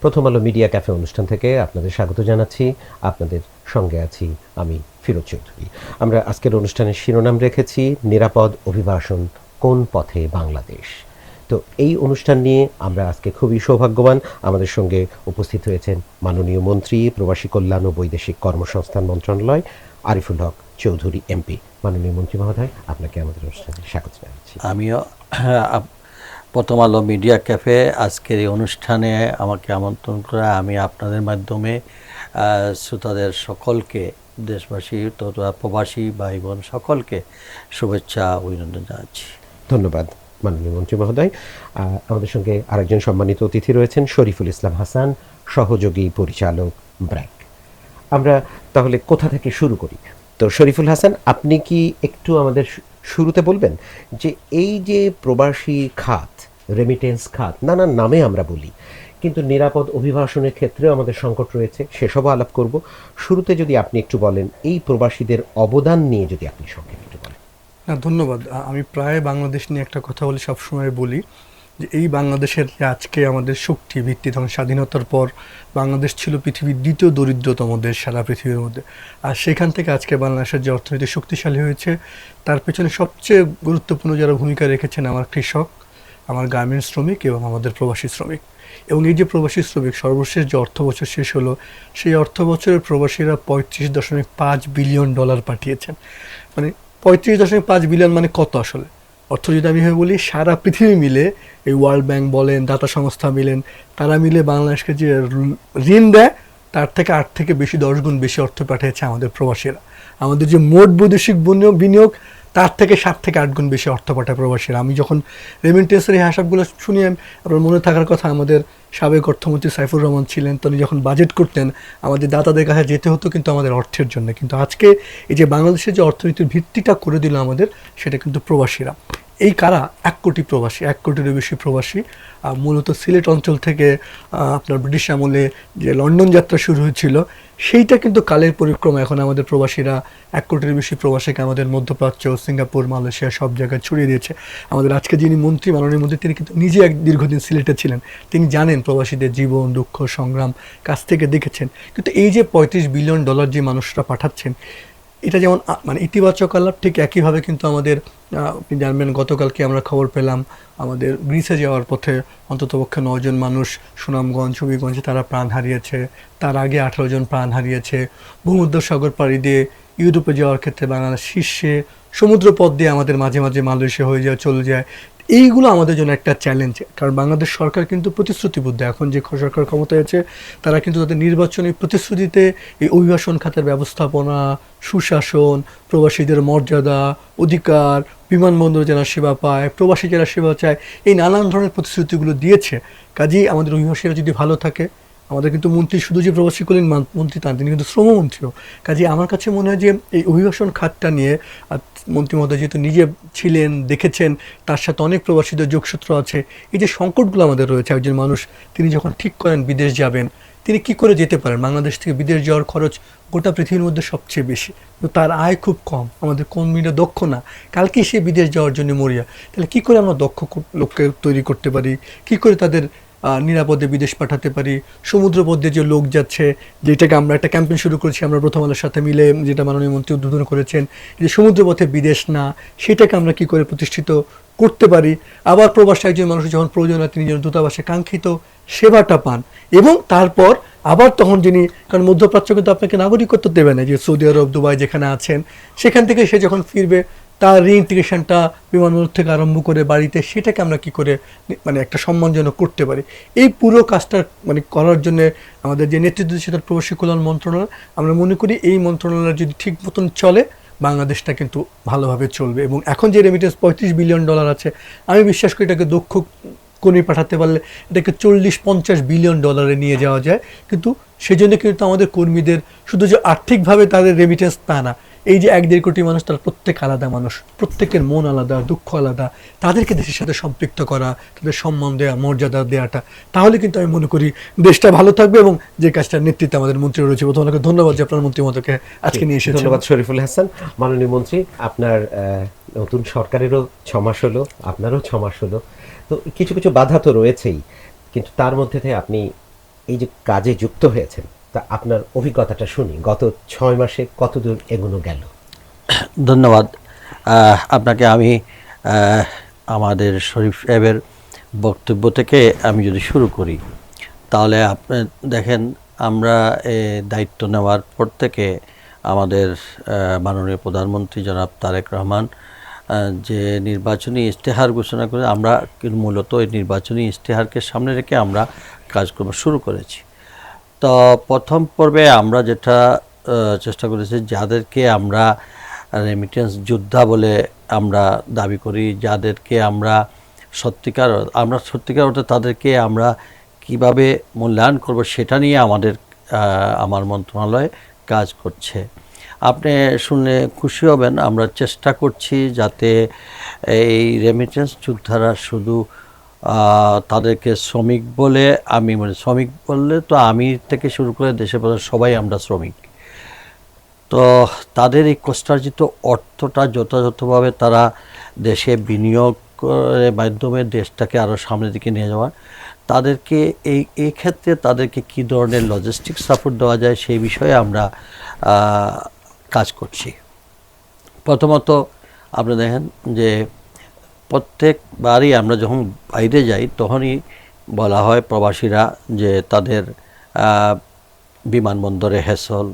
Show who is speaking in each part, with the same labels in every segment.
Speaker 1: প্রথম আলো media cafe অনুষ্ঠান থেকে আপনাদের স্বাগত জানাচ্ছি। আপনাদের সঙ্গে আছি আমি ফিরোজ চৌধুরী। আমরা আজকের অনুষ্ঠানের শিরোনাম রেখেছি নিরাপদ অভিবাসন, কোন পথে বাংলাদেশ। তো এই অনুষ্ঠান নিয়ে আমরা আজকে খুবই সৌভাগ্যবান, আমাদের সঙ্গে উপস্থিত হয়েছেন মাননীয় মন্ত্রী, প্রবাসী কল্যাণ ও বৈদেশিক কর্মসংস্থান মন্ত্রণালয়, আরিফুল হক চৌধুরী এমপি। মাননীয় মন্ত্রী মহোদয়, আপনাকে আমাদের অনুষ্ঠানে স্বাগত জানাচ্ছি।
Speaker 2: আমিও প্রথম আলো মিডিয়া ক্যাফে আজকের এই অনুষ্ঠানে আমাকে আমন্ত্রণ করে আমি আপনাদের মাধ্যমে শ্রোতাদের সকলকে, দেশবাসী তথা প্রবাসী ভাই বোন সকলকে শুভেচ্ছা অভিনন্দন জানাচ্ছি।
Speaker 1: ধন্যবাদ মাননীয় মন্ত্রী মহোদয়। আমাদের সঙ্গে আরেকজন সম্মানিত অতিথি রয়েছেন শরীফুল ইসলাম হাসান, সহযোগী পরিচালক, ব্র্যাক। আমরা তাহলে কোথা থেকে শুরু করি? তো শরীফুল হাসান, আপনি কি একটু আমাদের শুরুতে বলবেন যে এই যে প্রবাসী খাত, রেমিটেন্স খাত, নানান নামে আমরা বলি, কিন্তু নিরাপদ অভিবাসনের ক্ষেত্রেও আমাদের সংকট রয়েছে, সেসবও আলাপ করব। শুরুতে যদি আপনি একটু বলেন এই প্রবাসীদের অবদান নিয়ে, যদি আপনি সংক্ষেপে একটু বলেন।
Speaker 3: না, ধন্যবাদ। আমি প্রায় বাংলাদেশ নিয়ে একটা কথা বলি, সবসময় বলি যে এই বাংলাদেশের আজকে আমাদের শক্তি ভিত্তি, তখন স্বাধীনতার পর বাংলাদেশ ছিল পৃথিবীর দ্বিতীয় দরিদ্রতম দেশ সারা পৃথিবীর মধ্যে। আর সেখান থেকে আজকে বাংলাদেশের যে অর্থনীতি শক্তিশালী হয়েছে, তার পেছনে সবচেয়ে গুরুত্বপূর্ণ যারা ভূমিকা রেখেছেন আমার কৃষক, আমার গার্মেন্টস শ্রমিক এবং আমাদের প্রবাসী শ্রমিক। এবং এই যে প্রবাসী শ্রমিক, সর্বশেষ যে অর্থ বছর শেষ হলো, সেই অর্থ বছরের প্রবাসীরা $35.5 বিলিয়ন পাঠিয়েছেন। মানে 35.5 বিলিয়ন মানে কত আসলে অর্থ? যদি আমি বলি, সারা পৃথিবী মিলে, এই ওয়ার্ল্ড ব্যাংক বলেন, দাতা সংস্থা মিলেন, তারা মিলে বাংলাদেশকে যে ঋণ দেয় তার থেকে 8 থেকে বেশি 10 গুণ বেশি অর্থ পাঠিয়েছে আমাদের প্রবাসীরা। আমাদের যে মোট বৈদেশিক বিনিয়োগ, তার থেকে 7 থেকে 8 গুণ বেশি অর্থ পাঠায় প্রবাসীরা। আমি যখন রেমিটেন্সের এই হিসাবগুলো শুনি, আপনার মনে থাকার কথা, আমাদের সাবেক অর্থমন্ত্রী সাইফুর রহমান ছিলেন, তিনি যখন বাজেট করতেন আমাদের দাতাদের কাছে যেতে হতো কিন্তু আমাদের অর্থের জন্য। কিন্তু আজকে এই যে বাংলাদেশের যে অর্থনীতির ভিত্তিটা করে দিল আমাদের, সেটা কিন্তু প্রবাসীরা। এই কারা? 1 কোটি প্রবাসী, 1 কোটিরও বেশি প্রবাসী। মূলত সিলেট অঞ্চল থেকে আপনার ব্রিটিশ আমলে যে লন্ডন যাত্রা শুরু হয়েছিল, সেইটা কিন্তু কালের পরিক্রমা এখন আমাদের প্রবাসীরা 1 কোটির বেশি প্রবাসীকে আমাদের মধ্যপ্রাচ্য, সিঙ্গাপুর, মালয়েশিয়া সব জায়গায় ছড়িয়ে দিয়েছে। আমাদের আজকে যিনি মন্ত্রী, মাননীয় মন্ত্রী, তিনি কিন্তু নিজে দীর্ঘদিন সিলেটে ছিলেন, তিনি জানেন প্রবাসীদের জীবন, দুঃখ, সংগ্রাম কাছ থেকে দেখেছেন। কিন্তু এই যে $35 বিলিয়ন যে মানুষরা পাঠাচ্ছেন, এটা যেমন মানে ইতিবাচক আলাপ, ঠিক একইভাবে কিন্তু আমাদের আপনি জানবেন, গতকালকে আমরা খবর পেলাম আমাদের গ্রিসে যাওয়ার পথে অন্ততপক্ষে 9 জন মানুষ সুনামগঞ্জ, হবিগঞ্জে তারা প্রাণ হারিয়েছে। তার আগে 18 জন প্রাণ হারিয়েছে। ভূমধ্যসাগর পাড়ি দিয়ে ইউরোপে যাওয়ার ক্ষেত্রে বাংলাদেশ শীর্ষে, সমুদ্রপথ দিয়ে আমাদের মাঝে মাঝে মালয়েশিয়া হয়ে যায়, চলে যায়। এইগুলো আমাদের জন্য একটা চ্যালেঞ্জ, কারণ বাংলাদেশ সরকার কিন্তু প্রতিশ্রুতিবদ্ধ। এখন যে সরকার ক্ষমতায় আছে, তারা কিন্তু তাদের নির্বাচনী প্রতিশ্রুতিতে এই অভিবাসন খাতের ব্যবস্থাপনা, সুশাসন, প্রবাসীদের মর্যাদা, অধিকার, বিমানবন্দর যারা সেবা পায়, প্রবাসী যারা সেবা চায়, এই নানান ধরনের প্রতিশ্রুতিগুলো দিয়েছে। কাজেই আমাদের অভিবাসীরা যদি ভালো থাকে, আমাদের কিন্তু মন্ত্রী শুধু যে প্রবাসী কল্যাণ মন্ত্রী তা, তিনি কিন্তু শ্রমমন্ত্রীও। কাজে আমার কাছে মনে হয় যে এই অভিবাসন খাতটা নিয়ে মন্ত্রী মহোদয় যেহেতু নিজে ছিলেন, দেখেছেন, তার সাথে অনেক প্রবাসীদের যোগসূত্র আছে। এই যে সংকটগুলো আমাদের রয়েছে, একজন মানুষ তিনি যখন ঠিক করেন বিদেশ যাবেন, তিনি কি করে যেতে পারেন? বাংলাদেশ থেকে বিদেশ যাওয়ার খরচ গোটা পৃথিবীর মধ্যে সবচেয়ে বেশি, তো তার আয় খুব কম, আমাদের কর্মীরা দক্ষ না, কালকে সে বিদেশ যাওয়ার জন্য মরিয়া। তাহলে কী করে আমরা দক্ষ লোককে তৈরি করতে পারি? কী করে তাদের নিরাপদে বিদেশ পাঠাতে পারি? সমুদ্রপথে যে লোক যাচ্ছে, যেটাকে আমরা একটা ক্যাম্পেইন শুরু করেছি আমরা প্রথম আলোর সাথে মিলে, যেটা মাননীয় মন্ত্রী উদ্বোধন করেছেন, যে সমুদ্রপথে বিদেশ না, সেটাকে আমরা কি করে প্রতিষ্ঠিত করতে পারি? আবার প্রবাসী একজন মানুষ যখন প্রয়োজন হয়, তিনি যেন দূতাবাসে কাঙ্ক্ষিত সেবাটা পান। এবং তারপর আবার তখন যিনি, কারণ মধ্যপ্রাচ্য কিন্তু আপনাকে নাগরিকত্ব দেবে না, যে সৌদি আরব, দুবাই যেখানে আছেন, সেখান থেকে সে যখন ফিরবে, তার রিইন্টিগ্রেশনটা বিমানবন্দর থেকে আরম্ভ করে বাড়িতে, সেটাকে আমরা কি করে মানে একটা সম্মানজনক করতে পারি? এই পুরো কাজটা মানে করার জন্য আমাদের যে নেতৃত্ব দিচ্ছে তার প্রবাসী কল্যাণ মন্ত্রণালয়, আমরা মনে করি এই মন্ত্রণালয় যদি ঠিক মতন চলে, বাংলাদেশটা কিন্তু ভালোভাবে চলবে। এবং এখন যে রেমিটেন্স $35 বিলিয়ন আছে, আমি বিশ্বাস করি এটাকে দক্ষ কর্মী পাঠাতে পারলে এটাকে $40-50 বিলিয়ন নিয়ে যাওয়া যায়। কিন্তু সেজন্য কিন্তু আমাদের কর্মীদের শুধু যে আর্থিকভাবে তাদের রেমিটেন্স তা না, এই যে 1-1.5 কোটি মানুষ, তারা প্রত্যেক আলাদা মানুষ, প্রত্যেকের মন আলাদা, দুঃখ আলাদা, তাদেরকে দেশের সাথে সম্পৃক্ত করা, তাদের সম্মান দেওয়া, মর্যাদা দেওয়াটা, তাহলে কিন্তু আমি মনে করি দেশটা ভালো থাকবে। এবং যে কাজটার নেতৃত্বে আমাদের মন্ত্রী রয়েছে, প্রথম আপনাকে ধন্যবাদ যে আপনার মন্ত্রী মহোদয়কে আজকে নিয়ে এসেছেন।
Speaker 1: ধন্যবাদ শরীফুল হাসান। মাননীয় মন্ত্রী, আপনার নতুন সরকারেরও 6 মাস হলো, আপনারও 6 মাস হলো, তো কিছু কিছু বাধা তো রয়েছেই, কিন্তু তার মধ্যে থেকে আপনি এই যে কাজে যুক্ত হয়েছেন, তা আপনার অভিজ্ঞতাটা শুনি, গত 6 মাসে কতদূর এগোনো গেল?
Speaker 2: ধন্যবাদ আপনাকে। আমি আমাদের শরীফ সাহেবের বক্তব্য থেকে আমি যদি শুরু করি, তাহলে আপনি দেখেন আমরা দায়িত্ব নেওয়ার পর থেকে আমাদের মাননীয় প্রধানমন্ত্রী জনাব তারেক রহমান যে নির্বাচনী ইশতেহার ঘোষণা করে, আমরা মূলত এই নির্বাচনী ইশতেহারকে সামনে রেখে আমরা কাজকর্ম শুরু করেছি। তো প্রথম পর্বে আমরা যেটা চেষ্টা করেছি, যাদেরকে আমরা রেমিটেন্স যোদ্ধা বলে আমরা দাবি করি, যাদেরকে আমরা সত্যিকার অর্থে তাদেরকে আমরা কিভাবে মূল্যায়ন করব, সেটা নিয়ে আমার মন্ত্রণালয় কাজ করছে। আপনি শুনলে খুশি হবেন, আমরা চেষ্টা করছি যাতে এই রেমিটেন্স যোদ্ধারা শুধু তাদেরকে শ্রমিক বলে, শ্রমিক বললে তো আমি থেকে শুরু করে দেশে সবাই আমরা শ্রমিক, তো তাদের এই কষ্টার্জিত অর্থটা যথাযথভাবে তারা দেশে বিনিয়োগ মাধ্যমে দেশটাকে আরও সামনের দিকে নিয়ে যাওয়ার, তাদেরকে এই ক্ষেত্রে তাদেরকে কী ধরনের লজিস্টিক সাপোর্ট দেওয়া যায় সেই বিষয়ে আমরা কাজ করছি। প্রথমত আপনি দেখেন যে প্রত্যেকবারই আমরা যখন বাইরে যাই তখনই বলা হয় প্রবাসীরা যে তাদের বিমানবন্দরে হ্যাসল,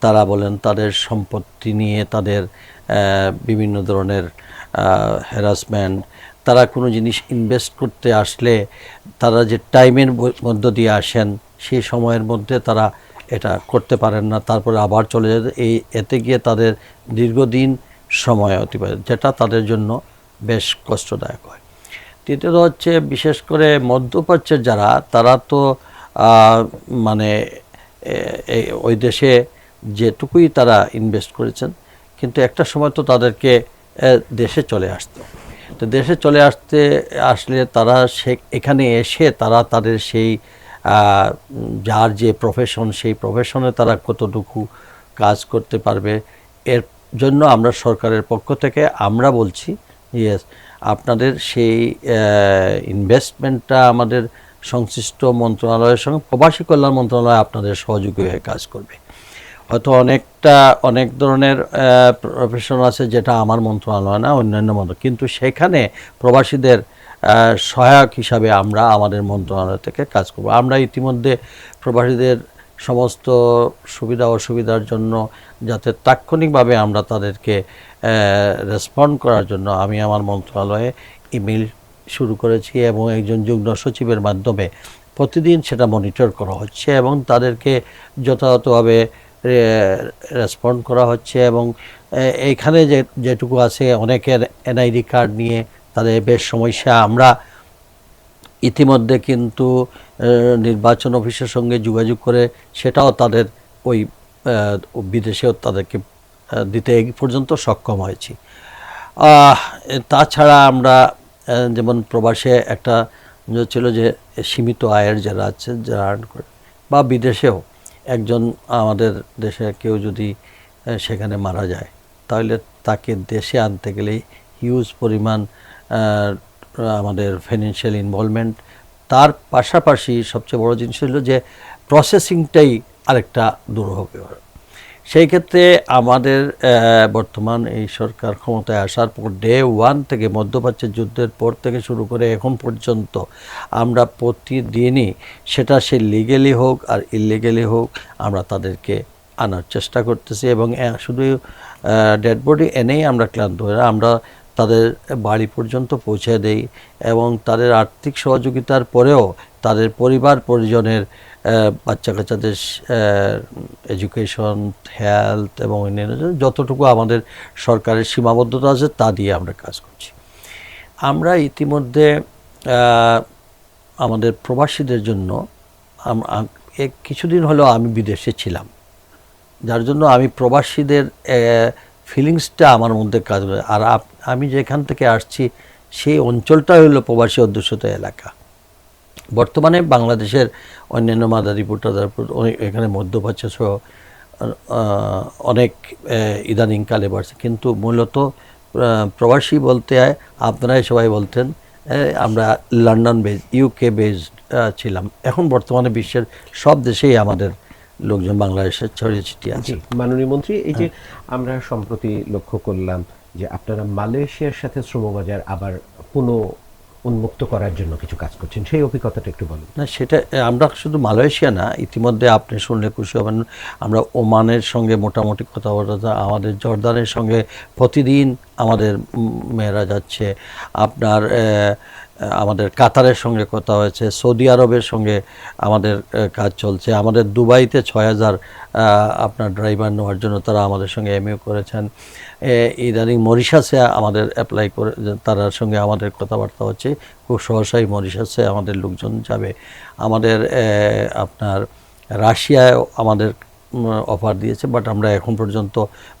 Speaker 2: তারা বলেন তাদের সম্পত্তি নিয়ে তাদের বিভিন্ন ধরনের হ্যারাসমেন্ট, তারা কোনো জিনিস ইনভেস্ট করতে আসলে তারা যে টাইমের মধ্য দিয়ে আসেন সেই সময়ের মধ্যে তারা এটা করতে পারেন না, তারপরে আবার চলে যায়, এতে গিয়ে তাদের দীর্ঘদিন সময় অতিবাহিত, যেটা তাদের জন্য বেশ কষ্টদায়ক হয়। তৃতীয়ত হচ্ছে বিশেষ করে মধ্যপ্রাচ্যের যারা, তারা তো মানে ওই দেশে যেটুকুই তারা ইনভেস্ট করেছেন, কিন্তু একটা সময় তো তাদেরকে দেশে চলে আসতো, তো দেশে চলে আসলে তারা এখানে এসে তারা তাদের সেই যার যে প্রফেশন, সেই প্রফেশনে তারা কতটুকু কাজ করতে পারবে, এর জন্য আমরা সরকারের পক্ষ থেকে আমরা বলছি ইয়েস, আপনাদের সেই ইনভেস্টমেন্টটা আমাদের সংশ্লিষ্ট মন্ত্রণালয়ের সঙ্গে প্রবাসী কল্যাণ মন্ত্রণালয় আপনাদের সহযোগী হয়ে কাজ করবে। হয়তো অনেক ধরনের প্রফেশন আছে যেটা আমার মন্ত্রণালয় না, অন্যান্য মন্ত্রণালয়, কিন্তু সেখানে প্রবাসীদের সহায়ক হিসাবে আমরা আমাদের মন্ত্রণালয় থেকে কাজ করব। আমরা ইতিমধ্যে প্রবাসীদের সমস্ত সুবিধা অসুবিধার জন্য যাতে তাৎক্ষণিকভাবে আমরা তাদেরকে রেসপন্ড করার জন্য আমি আমার মন্ত্রণালয়ে ইমেল শুরু করেছি এবং একজন যুগ্ম সচিবের মাধ্যমে প্রতিদিন সেটা মনিটর করা হচ্ছে এবং তাদেরকে যথাযথভাবে রেসপন্ড করা হচ্ছে। এবং এইখানে যেটুকু আছে অনেকের এনআইডি কার্ড নিয়ে তাদের বেশ সমস্যা, আমরা ইতিমধ্যে কিন্তু নির্বাচন অফিসের সঙ্গে যোগাযোগ করে সেটাও তাদের ওই বিদেশেও তাদেরকে দিতে এই পর্যন্ত সক্ষম হয়েছি। তাছাড়া আমরা যেমন প্রবাসে একটা ছিল যে সীমিত আয়ের যারা আছে, যারা আর্ন করে, বা বিদেশেও একজন আমাদের দেশে কেউ যদি সেখানে মারা যায় তাহলে তাকে দেশে আনতে গেলে হিউজ পরিমাণ আমাদের ফাইন্যান্সিয়াল ইনভলভমেন্ট, তার পাশাপাশি সবচেয়ে বড় জিনিস হলো যে প্রসেসিংটাই আরেকটা দুরূহ ব্যাপার। সেই ক্ষেত্রে আমাদের বর্তমান এই সরকার ক্ষমতায় আসার পর ডে ওয়ান থেকে মধ্যপ্রাচ্যের যুদ্ধের পর থেকে শুরু করে এখন পর্যন্ত আমরা প্রতিদিনই, সেটা সে লিগেলি হোক আর ইলিগেলি হোক, আমরা তাদেরকে আনার চেষ্টা করতেছি এবং শুধু ডেড বডি এনেই আমরা ক্লান্ত হই না, আমরা তাদের বাড়ি পর্যন্ত পৌঁছে দেই এবং তাদের আর্থিক সহযোগিতার পরেও তাদের পরিবার পরিজনের বাচ্চা কাচ্চাদের এডুকেশন, হেলথ এবং অন্যান্য যতটুকু আমাদের সরকারের সীমাবদ্ধতা আছে তা দিয়ে আমরা কাজ করছি। আমরা ইতিমধ্যে আমাদের প্রবাসীদের জন্য কিছুদিন হলো আমি বিদেশে ছিলাম, যার জন্য আমি প্রবাসীদের ফিলিংসটা আমার মধ্যে কাজ করে। আর আমি যেখান থেকে আসছি সেই অঞ্চলটা হলো প্রবাসী অধ্যুষিত এলাকা। বর্তমানে বাংলাদেশের অন্যান্য মাদারীপুর টাদারীপুর এখানে মধ্যপ্রাচ্য সহ অনেক ইদানিংকালে বাড়ছে, কিন্তু মূলত প্রবাসী বলতে আপনারাই সবাই বলতেন আমরা লন্ডন বেসড, ইউকে বেসড ছিলাম। এখন বর্তমানে বিশ্বের সব দেশেই আমাদের লোকজন বাংলাদেশে ছড়িয়ে ছিটিয়ে আছে।
Speaker 1: জি, মাননীয় মন্ত্রী, এই যে আমরা সম্প্রতি লক্ষ্য করলাম যে আপনারা মালয়েশিয়ার সাথে শ্রমবাজার আবার পুনঃ উন্মুক্ত করার জন্য কিছু কাজ করছেন, সেই অভিজ্ঞতাটা একটু বলুন।
Speaker 2: না, সেটা আমরা শুধু মালয়েশিয়া না, ইতিমধ্যে আপনি শুনলে খুশি হবেন, আমরা ওমানের সঙ্গে মোটামুটি কথাবার্তা, আমাদের জর্দানের সঙ্গে প্রতিদিন আমাদের মেয়েরা যাচ্ছে, আপনার আমাদের কাতারের সঙ্গে কথা হয়েছে, সৌদি আরবের সঙ্গে আমাদের কাজ চলছে, আমাদের দুবাইতে 6,000 আপনার ড্রাইভার নেওয়ার জন্য তারা আমাদের সঙ্গে এমইউ করেছেন। ইদানিং মরিশাসে আমাদের অ্যাপ্লাই করে, তার সঙ্গে আমাদের কথাবার্তা হচ্ছে, খুব সহসাই মরিশাসে আমাদের লোকজন যাবে। আমাদের আপনার রাশিয়ায় আমাদের অফার দিয়েছে, বাট আমরা এখন পর্যন্ত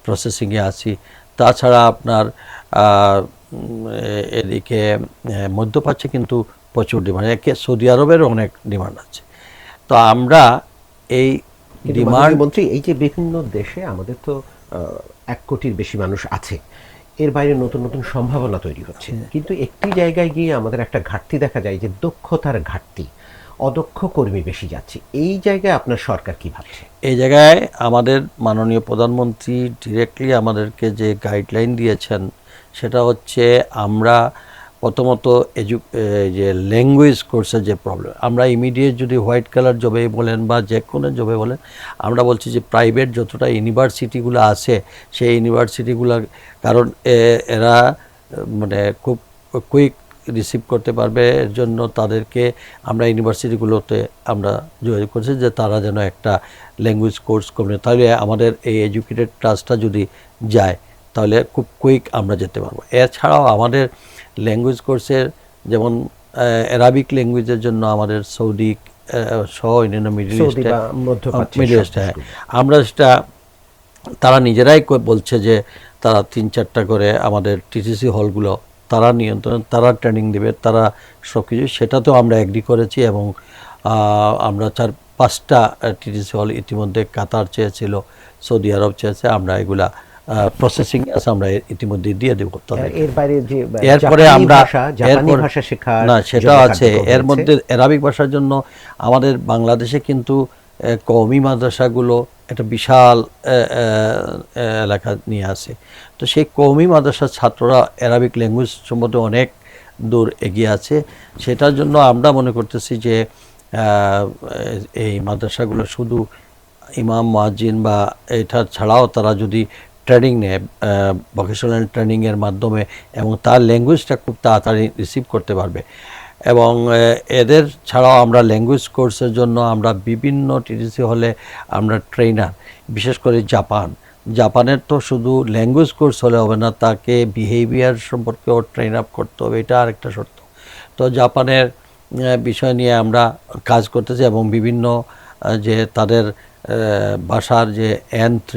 Speaker 2: প্রসেসিংয়ে আছি। তাছাড়া আপনার এদিকে মধ্যপ্রাচ্যে কিন্তু প্রচুর ডিমান্ড, একে সৌদি আরবেরও অনেক ডিমান্ড আছে। তো আমরা এই ডিমান্ড,
Speaker 1: মন্ত্রী, এই যে বিভিন্ন দেশে আমাদের তো 1 কোটির বেশি মানুষ আছে, এর বাইরে নতুন নতুন সম্ভাবনা তৈরি হচ্ছে, কিন্তু একটি জায়গায় গিয়ে আমাদের একটা ঘাটতি দেখা যায়, যে দক্ষতার ঘাটতি, অদক্ষ কর্মী বেশি যাচ্ছে। এই জায়গায় আপনার সরকার কি ভাবছে?
Speaker 2: এই জায়গায় আমাদের মাননীয় প্রধানমন্ত্রী ডিরেক্টলি আমাদেরকে যে গাইডলাইন দিয়েছেন, সেটা হচ্ছে আমরা প্রথমত যে ল্যাঙ্গুয়েজ কোর্সের যে প্রবলেম, আমরা ইমিডিয়েট যদি হোয়াইট কালার জবে বলেন বা যে কোনো জবে বলেন, আমরা বলছি যে প্রাইভেট যতটা ইউনিভার্সিটিগুলো আছে, সেই ইউনিভার্সিটিগুলোর, কারণ এরা মানে খুব কুইক রিসিভ করতে পারবে, এর জন্য তাদেরকে আমরা ইউনিভার্সিটিগুলোতে আমরা যোগাযোগ করছি যে তারা যেন একটা ল্যাঙ্গুয়েজ কোর্স করবে, তাহলে আমাদের এই এডুকেটেড ক্লাসটা যদি যায় তাহলে খুব কুইক আমরা যেতে পারবো। এছাড়াও আমাদের ল্যাঙ্গুয়েজ কোর্সের, যেমন অ্যারাবিক ল্যাঙ্গুয়েজের জন্য আমাদের সৌদি সহ অন্যান্য মিডল ইস্টে আমরা সেটা, তারা নিজেরাই বলছে যে তারা 3-4টা করে আমাদের টিটিসি হলগুলো তারা নিয়ন্ত্রণ, তারা ট্রেনিং দেবে, তারা সব কিছু, সেটাতেও আমরা এগ্রি করেছি। এবং আমরা 4-5টা টিটিসি হল ইতিমধ্যে কাতার চেয়েছিল, সৌদি আরব চেয়েছে, আমরা এগুলা প্রসেসিং আছে, আমরা ইতিমধ্যে দিয়ে দেব।
Speaker 1: এর বাইরে যে
Speaker 2: এরপরে আমরা
Speaker 1: জাপানি ভাষা শেখা,
Speaker 2: না সেটাও আছে, এর মধ্যে অ্যারাবিক ভাষার জন্য আমাদের বাংলাদেশে কিন্তু কওমি মাদ্রাসাগুলো একটা বিশাল এলাকা নিয়ে আসে। তো সেই কওমি মাদ্রাসার ছাত্ররা অ্যারাবিক ল্যাঙ্গুয়েজ সম্বন্ধে অনেক দূর এগিয়ে আছে। সেটার জন্য আমরা মনে করতেছি যে এই মাদ্রাসাগুলো শুধু ইমাম মুয়াজ্জিন বা এটা ছাড়াও তারা যদি ট্রেনিং নেয় ভোকেশনাল ট্রেনিংয়ের মাধ্যমে, এবং তার ল্যাঙ্গুয়েজটা খুব তাড়াতাড়ি রিসিভ করতে পারবে। এবং এদের ছাড়াও আমরা ল্যাঙ্গুয়েজ কোর্সের জন্য আমরা বিভিন্ন টিটিসি হলে আমরা ট্রেনার, বিশেষ করে জাপানের তো শুধু ল্যাঙ্গুয়েজ কোর্স হলে হবে না, তাকে বিহেভিয়ার সম্পর্কেও ট্রেন আপ করতে হবে, এটা আরেকটা শর্ত। তো জাপানের বিষয় নিয়ে আমরা কাজ করতেছি, এবং বিভিন্ন যে তাদের ভাষার যে N3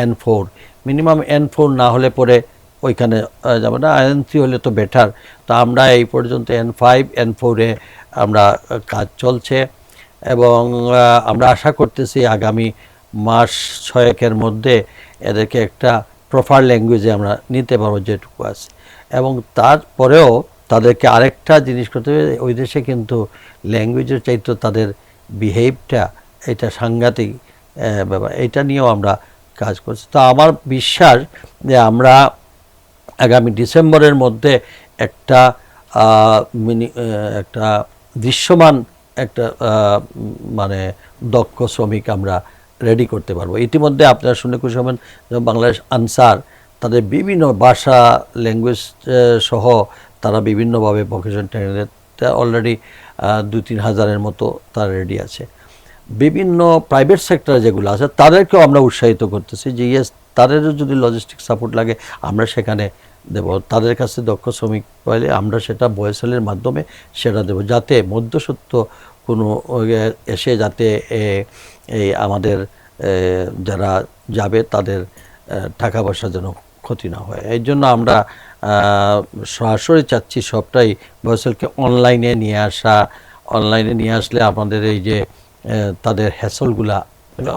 Speaker 2: N4, মিনিমাম N4 না হলে পরে ওইখানে যাবে না, N3 হলে তো বেটার। তো আমরা এই পর্যন্ত N5 N4-এ আমরা কাজ চলছে, এবং আমরা আশা করতেছি আগামী মাস 6-এর মধ্যে এদেরকে একটা প্রপার ল্যাঙ্গুয়েজে আমরা নিতে পারবো যেটুকু আছে। এবং তারপরেও তাদেরকে আরেকটা জিনিস করতে হবে, ওই দেশে কিন্তু ল্যাঙ্গুয়েজের চাইতে তাদের বিহেভটা এটা সাংঘাতিক ব্যাপার, এটা নিয়েও আমরা কাজ করছি। তো আমার বিশ্বাস যে আমরা আগামী ডিসেম্বরের মধ্যে একটা একটা দৃশ্যমান একটা মানে দক্ষ শ্রমিক আমরা রেডি করতে পারবো। ইতিমধ্যে আপনারা শুনে খুশি হবেন, বাংলাদেশ আনসার তাদের বিভিন্ন ভাষা ল্যাঙ্গুয়েজ সহ তারা বিভিন্নভাবে ভোকেশন ট্রেনিং অলরেডি 2-3 হাজারের মতো তারা রেডি আছে। বিভিন্ন প্রাইভেট সেক্টর যেগুলো আছে তাদেরকেও আমরা উৎসাহিত করতেছি যে ইয়েস, তাদেরও যদি লজিস্টিক সাপোর্ট লাগে আমরা সেখানে দেব, তাদের কাছে দক্ষ শ্রমিক পাইলে আমরা সেটা বয়সেলের মাধ্যমে সেটা দেব, যাতে মধ্যসত্ত্ব কোনো এসে যাতে এই আমাদের যারা যাবে তাদের টাকা পয়সা যেন ক্ষতি না হয়। এই জন্য আমরা সরাসরি চাচ্ছি সবটাই বয়সেলকে অনলাইনে নিয়ে আসা। অনলাইনে নিয়ে আসলে আমাদের এই যে তাদের হ্যাসলগুলা,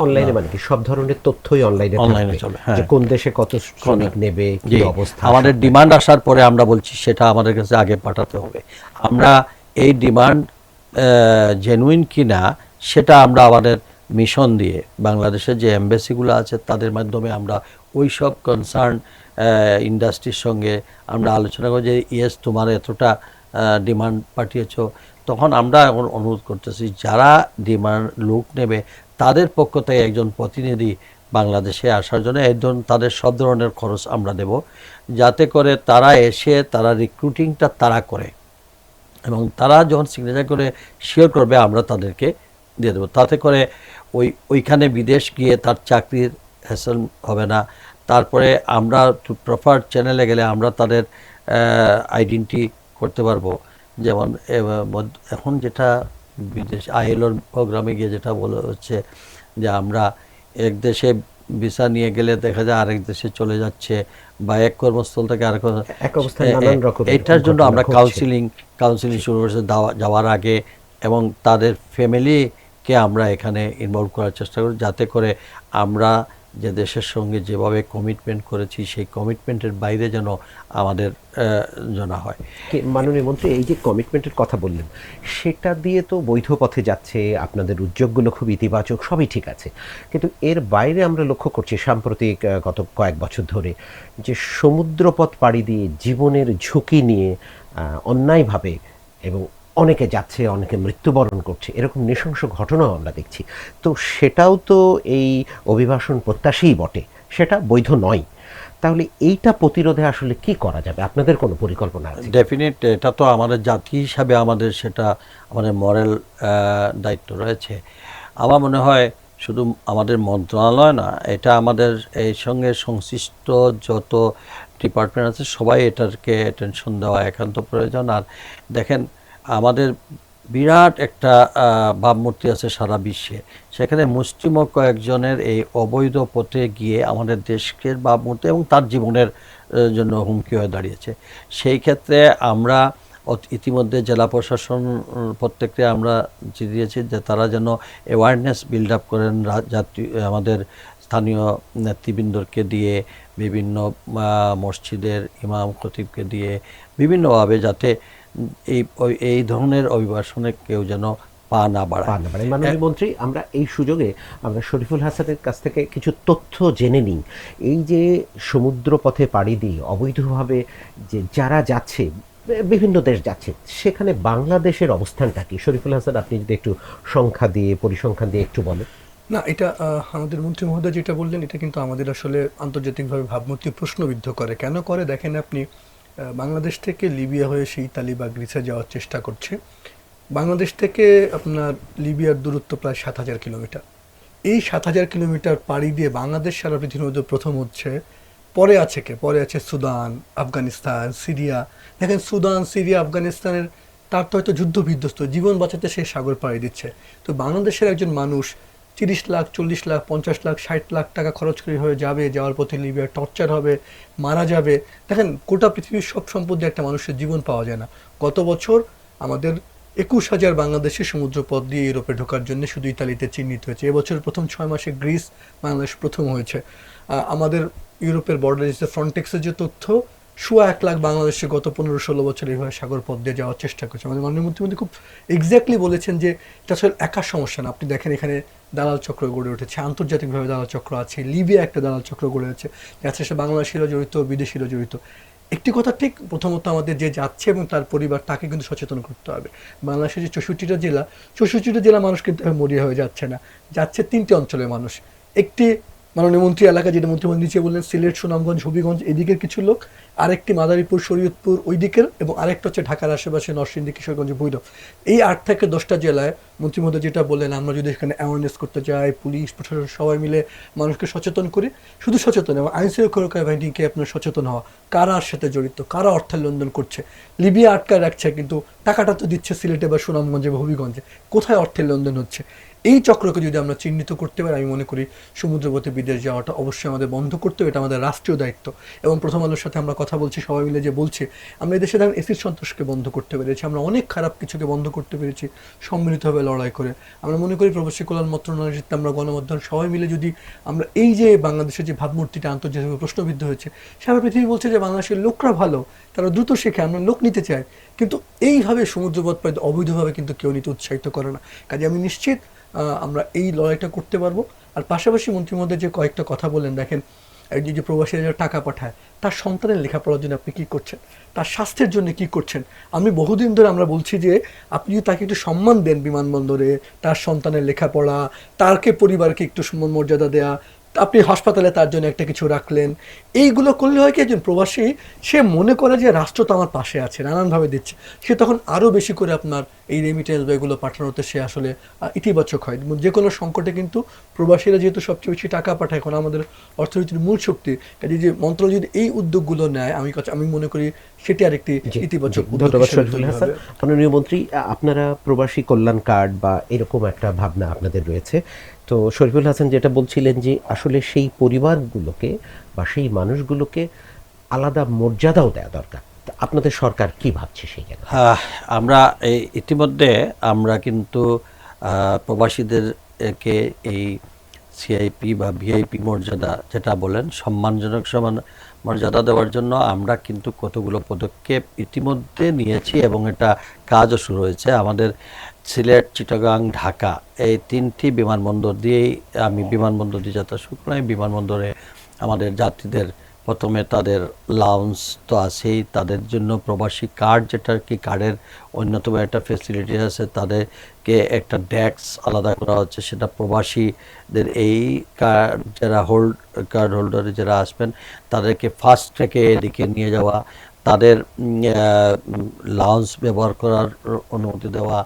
Speaker 1: অনলাইনে মানে কি সব ধরনের তথ্যই অনলাইনে
Speaker 2: চলে,
Speaker 1: যে কোন দেশে কত শ্রমিক নেবে, কি অবস্থা,
Speaker 2: আমাদের ডিমান্ড আসার পরে আমরা বলছি সেটা আমাদের কাছে আগে পাঠাতে হবে। আমরা এই ডিমান্ড জেনুইন কিনা সেটা আমরা আমাদের মিশন দিয়ে বাংলাদেশের যে এমবাসিগুলো আছে তাদের মাধ্যমে আমরা ওই সব কনসার্ন ইন্ডাস্ট্রির সঙ্গে আমরা আলোচনা করি যে ইয়েস তোমার এতটা ডিমান্ড পাঠিয়েছ, তখন আমরা এখন অনুরোধ করতেছি যারা ডিমান্ড লোক নেবে তাদের পক্ষ থেকে একজন প্রতিনিধি বাংলাদেশে আসার জন্য এই ধরুন তাদের সব ধরনের খরচ আমরা দেব, যাতে করে তারা এসে তারা রিক্রুটিংটা তারা করে এবং তারা যখন সিগনেচার করে শিওর করবে আমরা তাদেরকে দিয়ে দেবো, তাতে করে ওইখানে বিদেশ গিয়ে তার চাকরির হ্যাসেল হবে না। তারপরে আমরা প্রপার চ্যানেলে গেলে আমরা তাদের আইডেন্টি করতে পারবো। যেমন এখন যেটা বিদেশ আইএলওর প্রোগ্রামে গিয়ে যেটা বলা হচ্ছে যে আমরা এক দেশে ভিসা নিয়ে গেলে দেখা যায় আরেক দেশে চলে যাচ্ছে বা এক কর্মস্থল থেকে আরেক এটার জন্য আমরা কাউন্সিলিং শুরু করেছি যাওয়ার আগে, এবং তাদের ফ্যামিলিকে আমরা এখানে ইনভলভ করার চেষ্টা করি, যাতে করে আমরা যে দেশের সঙ্গে যেভাবে কমিটমেন্ট করেছি সেই কমিটমেন্টের বাইরে যেন আমাদের জানা হয়।
Speaker 1: মাননীয় মন্ত্রী, এই যে কমিটমেন্টের কথা বললেন, সেটা দিয়ে তো বৈধ পথে যাচ্ছে, আপনাদের উদ্যোগগুলো খুব ইতিবাচক, সবই ঠিক আছে, কিন্তু এর বাইরে আমরা লক্ষ্য করছি সাম্প্রতিক গত কয়েক বছর ধরে যে সমুদ্রপথ পাড়ি দিয়ে জীবনের ঝুঁকি নিয়ে অন্যায়ভাবে এবং অনেকে যাচ্ছে, অনেকে মৃত্যুবরণ করছে, এরকম নৃশংস ঘটনাও আমরা দেখছি। তো সেটাও তো এই অভিবাসন প্রত্যাশীই বটে, সেটা বৈধ নয়। তাহলে এইটা প্রতিরোধে আসলে কি করা যাবে? আপনাদের কোনো পরিকল্পনা আছে?
Speaker 2: ডেফিনেট, এটা তো আমাদের জাতি হিসাবে আমাদের সেটা আমাদের মরাল দায়িত্ব রয়েছে। আমার মনে হয় শুধু আমাদের মন্ত্রণালয় না, এটা আমাদের এই সঙ্গে সংশ্লিষ্ট যত ডিপার্টমেন্ট আছে সবাই এটাকে অ্যাটেনশন দেওয়া একান্ত প্রয়োজন। আর দেখেন, আমাদের বিরাট একটা ভাবমূর্তি আছে সারা বিশ্বে, সেখানে মুষ্টিমেয় কয়েকজনের এই অবৈধ পথে গিয়ে আমাদের দেশের ভাবমূর্তি এবং তার জীবনের জন্য হুমকি হয়ে দাঁড়িয়েছে। সেই ক্ষেত্রে আমরা ইতিমধ্যে জেলা প্রশাসন প্রত্যেককে আমরা দিয়েছি যে তারা যেন অ্যাওয়ারনেস বিল্ড আপ করেন, আমাদের স্থানীয় নেতৃবৃন্দকে দিয়ে, বিভিন্ন মসজিদের ইমাম খতিবকে দিয়ে বিভিন্নভাবে, যাতে এই ধরনের অভিবাসনে কেউ যেন পা না বাড়ায়।
Speaker 1: মাননীয় মন্ত্রী, আমরা এই সুযোগে আমরা শরীফুল হাসানের কাছ থেকে কিছু তথ্য জেনে নিই। এই যে সমুদ্র পথে পাড়ি দিয়ে অবৈধভাবে যে যারা যাচ্ছে, বিভিন্ন দেশ যাচ্ছে, সেখানে বাংলাদেশের অবস্থানটা কি? শরীফুল হাসান, আপনি যদি একটু সংখ্যা দিয়ে, পরিসংখ্যান দিয়ে একটু বলেন।
Speaker 3: না, এটা আমাদের মন্ত্রী মহোদয় যেটা বললেন, এটা কিন্তু আমাদের আসলে আন্তর্জাতিকভাবে ভাবমূর্তি প্রশ্নবিদ্ধ করে। কেন করে দেখেন আপনি, বাংলাদেশ থেকে লিবিয়া হয়ে সে ইতালি বা গ্রিসে যাওয়ার চেষ্টা করছে। বাংলাদেশ থেকে আপনার লিবিয়ার দূরত্ব প্রায় 7,000 কিলোমিটার। এই 7,000 কিলোমিটার পাড়ি দিয়ে বাংলাদেশ সারা পৃথিবীর মধ্যে প্রথম হচ্ছে। পরে আছে কে? পরে আছে সুদান, আফগানিস্তান, সিরিয়া। দেখেন, সুদান, সিরিয়া, আফগানিস্তানের তার তো হয়তো যুদ্ধ বিধ্বস্ত, জীবন বাঁচাতে সে সাগর পাড়ি দিচ্ছে। তো বাংলাদেশের একজন মানুষ 30 লাখ, 40 লাখ, 50 লাখ, 60 লাখ টাকা খরচ করে হয়ে যাবে, যাওয়ার পথে লিবিয়া টর্চার হবে, মারা যাবে। দেখেন, গোটা পৃথিবীর সব সম্পদ দিয়ে একটা মানুষের জীবন পাওয়া যায় না। গত বছর আমাদের 21,000 বাংলাদেশি সমুদ্রপথ দিয়ে ইউরোপে ঢোকার জন্য শুধু ইতালিতে চিহ্নিত হয়েছে। এবছর প্রথম 6 মাসে গ্রিস, বাংলাদেশ প্রথম হয়েছে। আমাদের ইউরোপের বর্ডার ফ্রন্টেক্সের যে তথ্য, 1.25 লাখ বাংলাদেশে গত 15-16 বছর এইভাবে সাগর পথ দিয়ে যাওয়ার চেষ্টা করছে। আমাদের মাননীয় মুখ্যমন্ত্রী খুব এক্স্যাক্টলি বলেছেন যে এটা আসলে একা সমস্যা না। আপনি দেখেন, এখানে দালাল চক্র গড়ে উঠেছে, আন্তর্জাতিকভাবে দালাল চক্র আছে, লিবিয়া একটা দালাল চক্র গড়ে উঠেছে, যার সাথে বাংলাদেশিরা জড়িত, বিদেশিরা জড়িত। একটি কথা ঠিক, প্রথমত আমাদের যে যাচ্ছে এবং তার পরিবার, তাকে কিন্তু সচেতন করতে হবে। বাংলাদেশের যে 64টা জেলা মানুষ কিন্তু মরিয়া হয়ে যাচ্ছে না, যাচ্ছে 3টে অঞ্চলের মানুষ। একটি মাননীয় মন্ত্রী এলাকা, যেটা মন্ত্রী নিচে বললেন, সিলেট, সুনামগঞ্জ, হবিগঞ্জ, এদিকের কিছু লোক, আরেকটি মাদারীপুর, শরীয়তপুর ওই দিকের, এবং আরেকটা হচ্ছে ঢাকার আশেপাশে নরসিংদী, কিশোরগঞ্জ, ভৈরব। এই 8 থেকে 10টা জেলায় মন্ত্রী মহোদয় যেটা বললেন, আমরা যদি এখানে অ্যাওয়ারনেস করতে যাই, পুলিশ প্রশাসন সবাই মিলে মানুষকে সচেতন করি, শুধু সচেতন এবং আইন শৃঙ্খলা বাহিনীকে আপনার সচেতন হওয়া, কারা আর সাথে জড়িত, কারা অর্থের লেনদেন করছে। লিবিয়া আটকায় রাখছে, কিন্তু টাকাটা তো দিচ্ছে সিলেটে বা সুনামগঞ্জে বা হবিগঞ্জে, কোথায় অর্থের লেনদেন হচ্ছে। এই চক্রকে যদি আমরা চিহ্নিত করতে পারি, আমি মনে করি সমুদ্রপথে বিদেশ যাওয়াটা অবশ্যই আমাদের বন্ধ করতে হবে, এটা আমাদের রাষ্ট্রীয় দায়িত্ব। এবং প্রথম আলোর সাথে আমরা কথা বলছি, সবাই মিলে যে বলছে, আমরা এদেশে দেখেন এসিড সন্ত্রাসকে বন্ধ করতে পেরেছি, আমরা অনেক খারাপ কিছুকে বন্ধ করতে পেরেছি সম্মিলিতভাবে লড়াই করে। আমরা মনে করি প্রবাসী কল্যাণ মন্ত্রণালয়ের সাথে আমরা গণমাধ্যম সবাই মিলে যদি আমরা এই যে বাংলাদেশের যে ভাবমূর্তিটা আন্তর্জাতিক প্রশ্নবিদ্ধ হয়েছে, সারা পৃথিবী বলছে যে বাংলাদেশের লোকরা ভালো, তারা দ্রুত শেখে, আমরা লোক নিতে চাই, কিন্তু এইভাবে সমুদ্রপথ প্রায় অবৈধভাবে কিন্তু কেউ নিতে উৎসাহিত করে না। কাজে আমি নিশ্চিত আমরা এই লড়াইটা করতে পারবো। আর পাশাপাশি মন্ত্রীর মধ্যে যে কয়েকটা কথা বলেন, দেখেন এই যে প্রবাসীরা যারা টাকা পাঠায়, তার সন্তানের লেখাপড়ার জন্য আপনি কী করছেন, তার স্বাস্থ্যের জন্য কী করছেন। আমি বহুদিন ধরে আমরা বলছি যে আপনি যদি তাকে একটু সম্মান দেন বিমানবন্দরে, তার সন্তানের লেখাপড়া, তারকে পরিবারকে একটু সম্মান মর্যাদা দেয়া, আপনি হাসপাতালে তার জন্য একটা কিছু রাখলেন, এইগুলো করলে হয় কি, একজন প্রবাসী সে মনে করে যে রাষ্ট্র তো আমার পাশে আছে, নানানভাবে দিচ্ছে, সে তখন আরও বেশি করে আপনার এই রেমিটেন্স বা এগুলো পাঠানোতে সে আসলে ইতিবাচক হয়। যে কোনো সংকটে কিন্তু প্রবাসীরা যেহেতু সবচেয়ে বেশি টাকা পাঠায়, এখন আমাদের অর্থনীতির মূল শক্তি, কাজে যে মন্ত্রণালয় যদি এই উদ্যোগগুলো নেয়, আমি মনে করি সেটি আরেকটি ইতিবাচক উদ্যোগ
Speaker 1: ধন্যবাদ
Speaker 3: হিসেবে
Speaker 1: শরীফুল
Speaker 3: তৈরি
Speaker 1: হাসান।
Speaker 3: হবে।
Speaker 1: মাননীয় মন্ত্রী, আপনারা প্রবাসী কল্যাণ কার্ড বা এরকম একটা ভাবনা আপনাদের রয়েছে, তো শরীফুল হাসান যেটা বলছিলেন যে আসলে সেই পরিবারগুলোকে বা সেই মানুষগুলোকে আলাদা মর্যাদাও দেওয়া দরকার, তা আপনাদের সরকার কি ভাবছে সেই জায়গায়?
Speaker 2: আমরা ইতিমধ্যে আমরা কিন্তু প্রবাসীদেরকে এই সিআইপি বা ভিআইপি মর্যাদা যেটা বলেন, সম্মানজনক সমান মর্যাদা দেওয়ার জন্য আমরা কিন্তু কতগুলো পদক্ষেপ ইতিমধ্যে নিয়েছি এবং এটা কাজও শুরু হয়েছে। আমাদের সিলেট, চিটাগাং, ঢাকা এই তিনটি বিমানবন্দর দিয়েই আমি বিমানবন্দর দিয়ে যাত্রা শুরু করি। বিমানবন্দরে আমাদের যাত্রীদের প্রথমে তাদের লাউঞ্জ তো আছেই, তাদের জন্য প্রবাসী কার্ড, যেটা কি কার্ডের অন্যতম একটা ফেসিলিটি আছে, তাদেরকে একটা ডেস্ক আলাদা করা হচ্ছে, সেটা প্রবাসীদের এই কার্ড যারা কার্ড হোল্ডারে যারা আসবেন তাদেরকে ফার্স্ট ট্র্যাকে এদিকে নিয়ে যাওয়া, তাদের লাউঞ্জ ব্যবহার করার অনুমতি দেওয়া,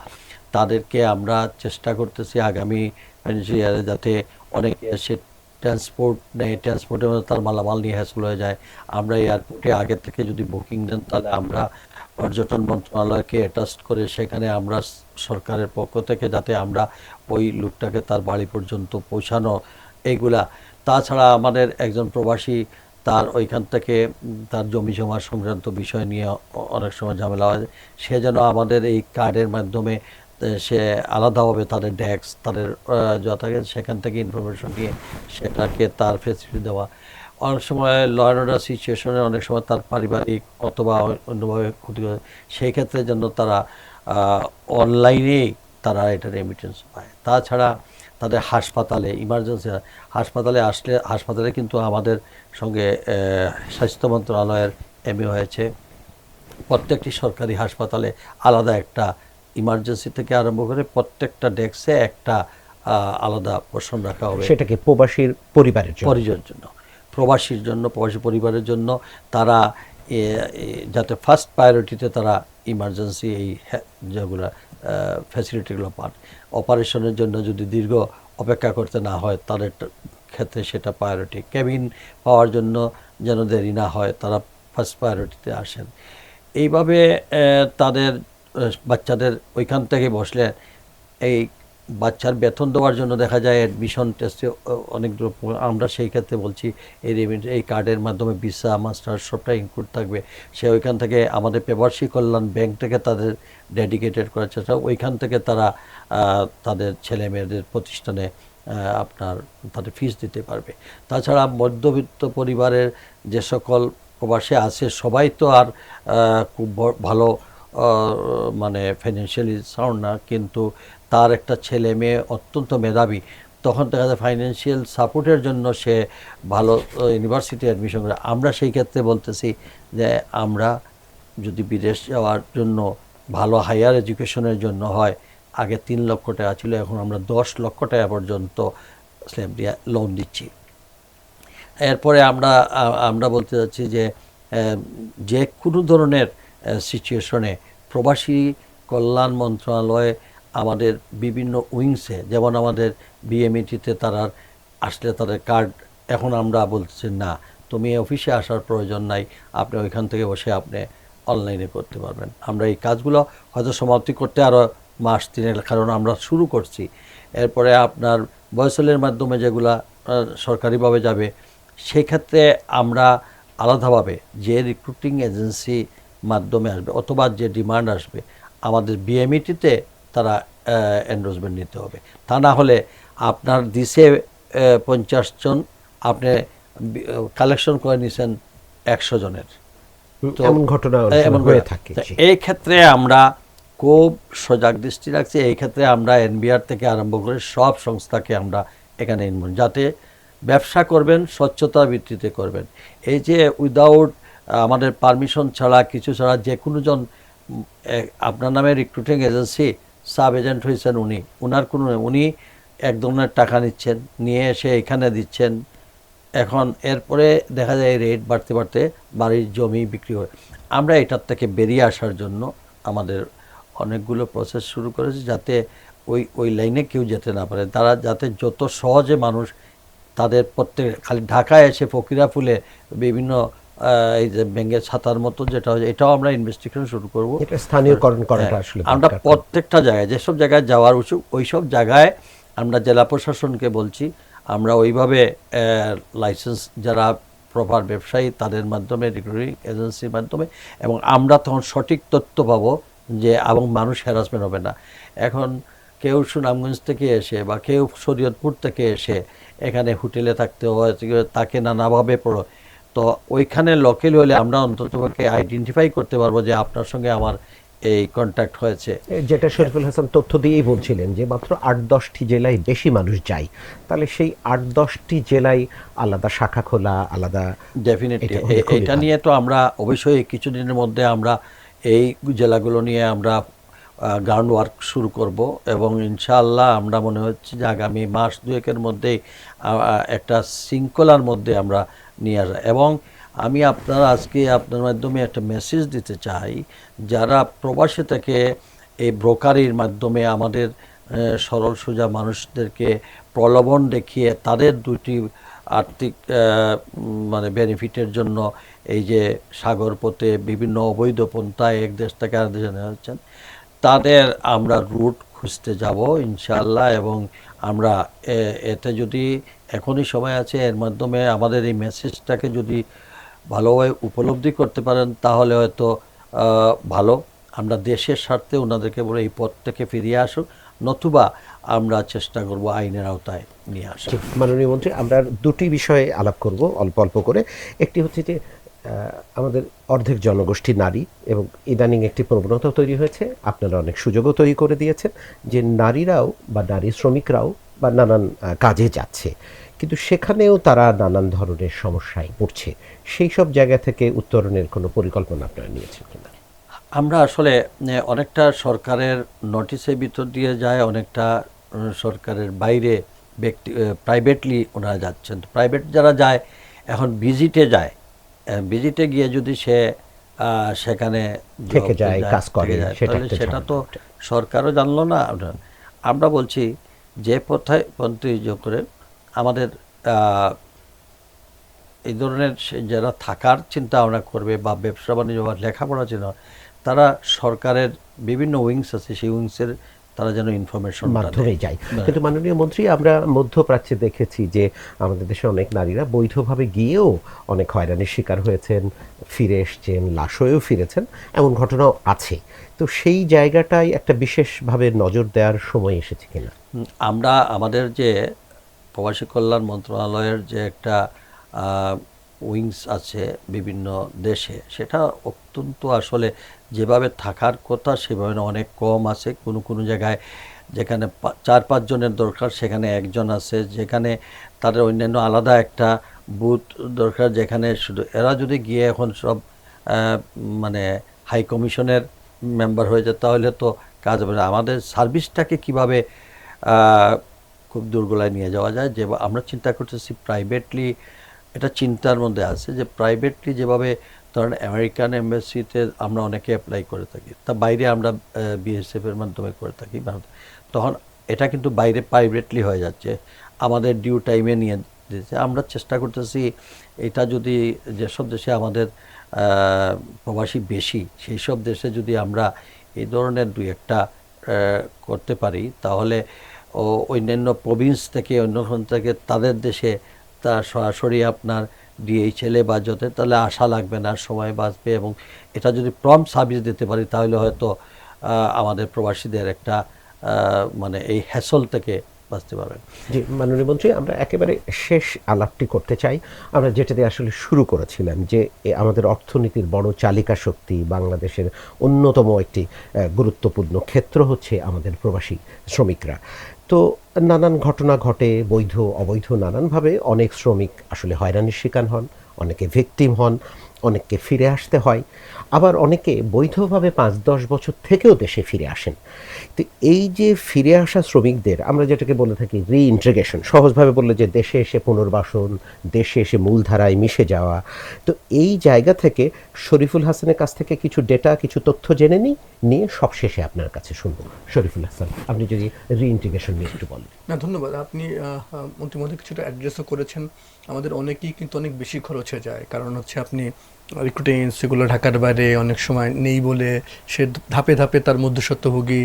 Speaker 2: তাদেরকে আমরা চেষ্টা করতেছি আগামী ফাইন্যান্সিয়াল ইয়ারে যাতে অনেকে এসে ট্রান্সপোর্ট নেই, ট্রান্সপোর্টের মধ্যে তার মালামাল নিয়ে হ্যাসল হয়ে যায়। আমরা এয়ারপোর্টে আগে থেকে যদি বুকিং দেন, তাহলে আমরা পর্যটন মন্ত্রণালয়কে অ্যাটাচ করে সেখানে আমরা সরকারের পক্ষ থেকে যাতে আমরা ওই লোকটাকে তার বাড়ি পর্যন্ত পৌঁছানো, এইগুলা। তাছাড়া আমাদের একজন প্রবাসী তার ওইখান থেকে তার জমি জমা সংক্রান্ত বিষয় নিয়ে অনেক সময় ঝামেলা হয়, সে যেন আমাদের এই কার্ডের মাধ্যমে সে আলাদাভাবে তাদের ডেস্ক, তাদের যথাকে সেখান থেকে ইনফরমেশন নিয়ে সেটাকে তার ফেসিলিটি দেওয়া। অনেক সময় ল অ্যান্ড অর্ডার সিচুয়েশনে অনেক সময় তার পারিবারিক অথবা অন্যভাবে ক্ষতি করে, সেই ক্ষেত্রে যেন তারা অনলাইনেই তারা এটা রেমিটেন্স পায়। তাছাড়া তাদের হাসপাতালে ইমার্জেন্সি হাসপাতালে আসলে, হাসপাতালে কিন্তু আমাদের সঙ্গে স্বাস্থ্য মন্ত্রণালয়ের এমও হয়েছে, প্রত্যেকটি সরকারি হাসপাতালে আলাদা একটা ইমার্জেন্সি থেকে আরম্ভ করে প্রত্যেকটা ডেস্কে একটা আলাদা পোর্শন রাখা হবে,
Speaker 1: সেটাকে প্রবাসীর পরিবারের
Speaker 2: জন্য, প্রবাসীর জন্য, প্রবাসী পরিবারের জন্য, তারা যাতে ফার্স্ট প্রায়োরিটিতে তারা ইমার্জেন্সি এই যেগুলো ফ্যাসিলিটিগুলো পান। অপারেশনের জন্য যদি দীর্ঘ অপেক্ষা করতে না হয় তাদের ক্ষেত্রে সেটা প্রায়োরিটি। কেবিন পাওয়ার জন্য যেন দেরি না হয়, তারা ফার্স্ট প্রায়োরিটিতে আসেন। এইভাবে তাদের বাচ্চাদের ওইখান থেকে বসলে এই বাচ্চার বেতন দেওয়ার জন্য দেখা যায় অ্যাডমিশন টেস্টে অনেকগুলো, আমরা সেই ক্ষেত্রে বলছি এই কার্ডের মাধ্যমে ভিসা, মাস্টার সবটা ইনক্লুড থাকবে। সে ওইখান থেকে আমাদের প্রবাসী কল্যাণ ব্যাংক থেকে তাদের ডেডিকেটেড করার চেষ্টা, ওইখান থেকে তারা তাদের ছেলে মেয়েদের প্রতিষ্ঠানে আপনার তাদের ফিস দিতে পারবে। তাছাড়া মধ্যবিত্ত পরিবারের যে সকল প্রবাসী আছে সবাই তো আর খুব ভালো মানে ফাইন্যান্সিয়ালি সাউন্ড না, কিন্তু তার একটা ছেলে মেয়ে অত্যন্ত মেধাবী, তখন দেখা যায় ফাইন্যান্সিয়াল সাপোর্টের জন্য সে ভালো ইউনিভার্সিটি অ্যাডমিশন করে। আমরা সেই ক্ষেত্রে বলতেছি যে আমরা যদি বিদেশ যাওয়ার জন্য ভালো হায়ার এডুকেশনের জন্য হয়, আগে 3 লক্ষ টাকা ছিল, এখন আমরা 10 লক্ষ টাকা পর্যন্ত স্ল্যাব দিয়ে লোন দিচ্ছি। এরপরে আমরা বলতে চাচ্ছি যে কোনো ধরনের সিচুয়েশনে প্রবাসী কল্যাণ মন্ত্রণালয়ে আমাদের বিভিন্ন উইংসে, যেমন আমাদের বিএমইটিতে তারা আসলে তাদের কার্ড, এখন আমরা বলছি না তুমি অফিসে আসার প্রয়োজন নাই, আপনি ওইখান থেকে বসে আপনি অনলাইনে করতে পারবেন। আমরা এই কাজগুলো হয়তো সমাপ্তি করতে আরও মাস 3 কারণ আমরা শুরু করছি। এরপরে আপনার বয়সলের মাধ্যমে যেগুলা সরকারিভাবে যাবে, সেক্ষেত্রে আমরা আলাদাভাবে যে রিক্রুটিং এজেন্সি মাধ্যমে আসবে অথবা যে ডিমান্ড আসবে, আমাদের বিএমইটিতে তারা এন্ডোর্সমেন্ট নিতে হবে। তা না হলে আপনার দিছে 50 জন, আপনি কালেকশন করে নিছেন 100 জনের। তো
Speaker 1: এমন ঘটনা অনেক সময়
Speaker 2: এমন
Speaker 1: হয়ে
Speaker 2: করে
Speaker 1: থাকে।
Speaker 2: তো এই ক্ষেত্রে আমরা খুব সজাগ দৃষ্টি রাখছি। এই ক্ষেত্রে আমরা এনবিআর থেকে আরম্ভ করে সব সংস্থাকে আমরা এখানে ইনভলভ, যাতে ব্যবসা করবেন স্বচ্ছতার ভিত্তিতে করবেন। এই যে উইদাউট আমাদের পারমিশন ছাড়া, কিছু ছাড়া যে কোনো জন আপনার নামে রিক্রুটিং এজেন্সি সাব এজেন্ট হয়েছেন, উনি এক ধরনের টাকা নিচ্ছেন, নিয়ে এসে এখানে দিচ্ছেন। এখন এরপরে দেখা যায় রেট বাড়তে বাড়তে বাড়ির জমি বিক্রি হয়। আমরা এটার থেকে বেরিয়ে আসার জন্য আমাদের অনেকগুলো প্রসেস শুরু করেছি, যাতে ওই লাইনে কেউ যেতে না পারে। তারা যাতে যত সহজে মানুষ তাদের প্রত্যেক, খালি ঢাকায় এসে ফকিরা ফুলে বিভিন্ন এই যে ব্যাঙ্গের ছাতার মতো যেটা হয়, এটাও আমরা ইনভেস্টিগেশন শুরু করব।
Speaker 1: এটা স্থানীয়করণ করাটা আসলে
Speaker 2: আমরা
Speaker 1: দরকার।
Speaker 2: প্রত্যেকটা জায়গায়, যেসব জায়গায় যাওয়ার উচিত ওইসব জায়গায় আমরা জেলা প্রশাসনকে বলছি, আমরা ওইভাবে লাইসেন্স যারা প্রপার ব্যবসায়ী তাদের মাধ্যমে, রিক্রুটিং এজেন্সির মাধ্যমে, এবং আমরা তখন সঠিক তথ্য পাবো যে, এবং মানুষ হ্যারাসমেন্ট হবে না। এখন কেউ সুনামগঞ্জ থেকে এসে বা কেউ শরীয়তপুর থেকে এসে এখানে হোটেলে থাকতে হয়, তাকে নানাভাবে পড়ো, তো ওইখানে লোকাল হলে আমরা অন্ততপক্ষে আইডেন্টিফাই করতে পারবো যে আপনার সঙ্গে আমার এই কন্ট্যাক্ট হয়েছে।
Speaker 1: যেটা শরীফুল হাসান তথ্য দিয়েই বলছিলেন যে মাত্র 8-10টি জেলায় বেশি মানুষ যায়, তাহলে সেই 8-10টি জেলায় আলাদা শাখা খোলা, আলাদা
Speaker 2: ডেফিনেটলি
Speaker 1: এটা হলে খুবই
Speaker 2: এটা
Speaker 1: ভালো।
Speaker 2: নিয়ে তো আমরা অবশ্যই কিছুদিনের মধ্যে আমরা এই জেলাগুলো নিয়ে আমরা গ্রাউন্ড ওয়ার্ক শুরু করব, এবং ইনশাআল্লাহ আমরা মনে হচ্ছে যে আগামী মাস 2-এর মধ্যেই একটা শৃঙ্খলার মধ্যে আমরা নিয়ে আসা। এবং আমি আজকে আপনার মাধ্যমে একটা মেসেজ দিতে চাই, যারা প্রবাসী থেকে এই ব্রোকারির মাধ্যমে আমাদের সরল সোজা মানুষদেরকে প্রলোভন দেখিয়ে তাদের দুটি আর্থিক মানে বেনিফিটের জন্য এই যে সাগর পথে বিভিন্ন অবৈধ পন্থায় এক দেশ থেকে আরেক দেশে নেওয়া হচ্ছেন, তাদের আমরা রুট খুঁজতে যাব ইনশাআল্লাহ। এবং আমরা এতে যদি এখনই সময় আছে, এর মাধ্যমে আমাদের এই মেসেজটাকে যদি ভালোভাবে উপলব্ধি করতে পারেন, তাহলে হয়তো ভালো। আমরা দেশের স্বার্থে ওনাদেরকে বলে এই পথ থেকে ফিরিয়ে আসুক, নতুবা আমরা চেষ্টা করব আইনের আওতায় নিয়ে আসা।
Speaker 1: ঠিক, মাননীয় মন্ত্রী, আমরা দুটি বিষয়ে আলাপ করব অল্প অল্প করে। একটি হচ্ছে যে আমাদের অর্ধেক জনগোষ্ঠী নারী, এবং ইদানিং একটি প্রবণতা তৈরি হয়েছে, আপনারা অনেক সুযোগও তৈরি করে দিয়েছেন, যে নারীরাও বা নারী শ্রমিকরাও বা নানান কাজে যাচ্ছে, কিন্তু সেখানেও তারা নানান ধরনের সমস্যায় পড়ছে। সেই সব জায়গা থেকে উত্তরণের কোনো পরিকল্পনা আপনারা নিয়েছেন কিনা?
Speaker 2: আমরা আসলে অনেকটা সরকারের নোটিশের ভিতর দিয়ে যায়, অনেকটা সরকারের বাইরে প্রাইভেটলি ওনারা যাচ্ছেন। প্রাইভেট যারা যায়, এখন ভিজিটে যায়, ভিজিটে গিয়ে যদি সে সেখানে
Speaker 1: থেকে যায়, কাজ করে,
Speaker 2: তাহলে সেটা তো সরকারও জানলো না। আমরা বলছি যে পন্থী করে আমাদের এই ধরনের যারা থাকার চিন্তা ভাবনা করবে বা ব্যবসা বাণিজ্য বা লেখাপড়া চিন্তা, তারা সরকারের বিভিন্ন উইংস আছে, সেই উইংসের তারা যেন ইনফরমেশন
Speaker 1: মাধ্যমে যায়। কিন্তু মাননীয় মন্ত্রী, আমরা মধ্যপ্রাচ্যে দেখেছি যে আমাদের দেশে অনেক নারীরা বৈধভাবে গিয়েও অনেক হয়রানির শিকার হয়েছেন, ফিরে এসছেন, লাশ হয়েও ফিরেছেন, এমন ঘটনাও আছে। তো সেই জায়গাটায় একটা বিশেষভাবে নজর দেওয়ার সময় এসেছে কিনা?
Speaker 2: আমরা আমাদের যে প্রবাসী কল্যাণ মন্ত্রণালয়ের যে একটা উইংস আছে বিভিন্ন দেশে, সেটা অত্যন্ত আসলে যেভাবে থাকার কথা সেভাবে অনেক কম আছে। কোনো কোনো জায়গায় যেখানে 4-5 জনের দরকার, সেখানে একজন আছে। যেখানে তাদের অন্যান্য আলাদা একটা বুথ দরকার, যেখানে শুধু এরা যদি গিয়ে এখন সব মানে হাই কমিশনের মেম্বার হয়ে যায়, তাহলে তো কাজ হবে না। আমাদের সার্ভিসটাকে কিভাবে খুব দুর্গলায় নিয়ে যাওয়া যায়, যে আমরা চিন্তা করতেছি প্রাইভেটলি, এটা চিন্তার মধ্যে আছে যে প্রাইভেটলি যেভাবে ধরেন আমেরিকান এম্বাসিতে আমরা অনেকে অ্যাপ্লাই করে থাকি, তা বাইরে আমরা বিএসএফের মাধ্যমে করে থাকি, তখন এটা কিন্তু বাইরে প্রাইভেটলি হয়ে যাচ্ছে, আমাদের ডিউ টাইমে নিয়ে দিচ্ছে। আমরা চেষ্টা করতেছি এটা যদি যেসব দেশে আমাদের প্রবাসী বেশি, সেই সব দেশে যদি আমরা এই ধরনের 2-1টা করতে পারি, তাহলে অন্যান্য প্রভিন্স থেকে অন্যখান থেকে তাদের দেশে তা সরাসরি আপনার ডিএইচএলে বা যতে, তাহলে আশা লাগবে না, সময় বাঁচবে, এবং এটা যদি প্রম্পট সার্ভিস দিতে পারি তাহলে হয়তো আমাদের প্রবাসীদের একটা মানে এই হ্যাসল থেকে বাঁচতে পারবেন।
Speaker 1: জি মাননীয় মন্ত্রী, আমরা একেবারে শেষ আলাপটি করতে চাই, আমরা যেটা দিয়ে আসলে শুরু করেছিলাম, যে আমাদের অর্থনীতির বড় চালিকা শক্তি, বাংলাদেশের অন্যতম একটি গুরুত্বপূর্ণ ক্ষেত্র হচ্ছে আমাদের প্রবাসী শ্রমিকরা। তো নানান ঘটনা ঘটে, বৈধ অবৈধ নানানভাবে অনেক শ্রমিক আসলে হয়রানির শিকার হন, অনেকে ভিকটিম হন, অনেককে ফিরে আসতে হয়, আবার অনেকে বৈধভাবে 5-10 বছর থেকেও দেশে ফিরে আসেন। তো এই যে ফিরে আসা শ্রমিকদের আমরা যেটাকে বলে থাকি রিইন্টিগ্রেশন, সহজভাবে বললে যে দেশে এসে পুনর্বাসন, দেশে এসে মূলধারায় মিশে যাওয়া, তো এই জায়গা থেকে শরীফুল হাসানের কাছ থেকে কিছু ডেটা, কিছু তথ্য জেনে নিয়ে সবশেষে আপনার কাছে শুনবো। শরীফুল হাসান, আপনি যদি রিইন্টিগ্রেশন নিয়ে একটু বলেন।
Speaker 3: না, ধন্যবাদ। আপনি মন্ত্রী মহোদয় কিছুটা অ্যাড্রেসও করেছেন। আমাদের অনেকেই কিন্তু অনেক বেশি খরচ হয়ে যায়, কারণ হচ্ছে আপনি রিক্রুটেন্স সেগুলো ঢাকার বাইরে অনেক সময় নেই বলে সে ধাপে ধাপে তার মধ্যস্বত্বভোগী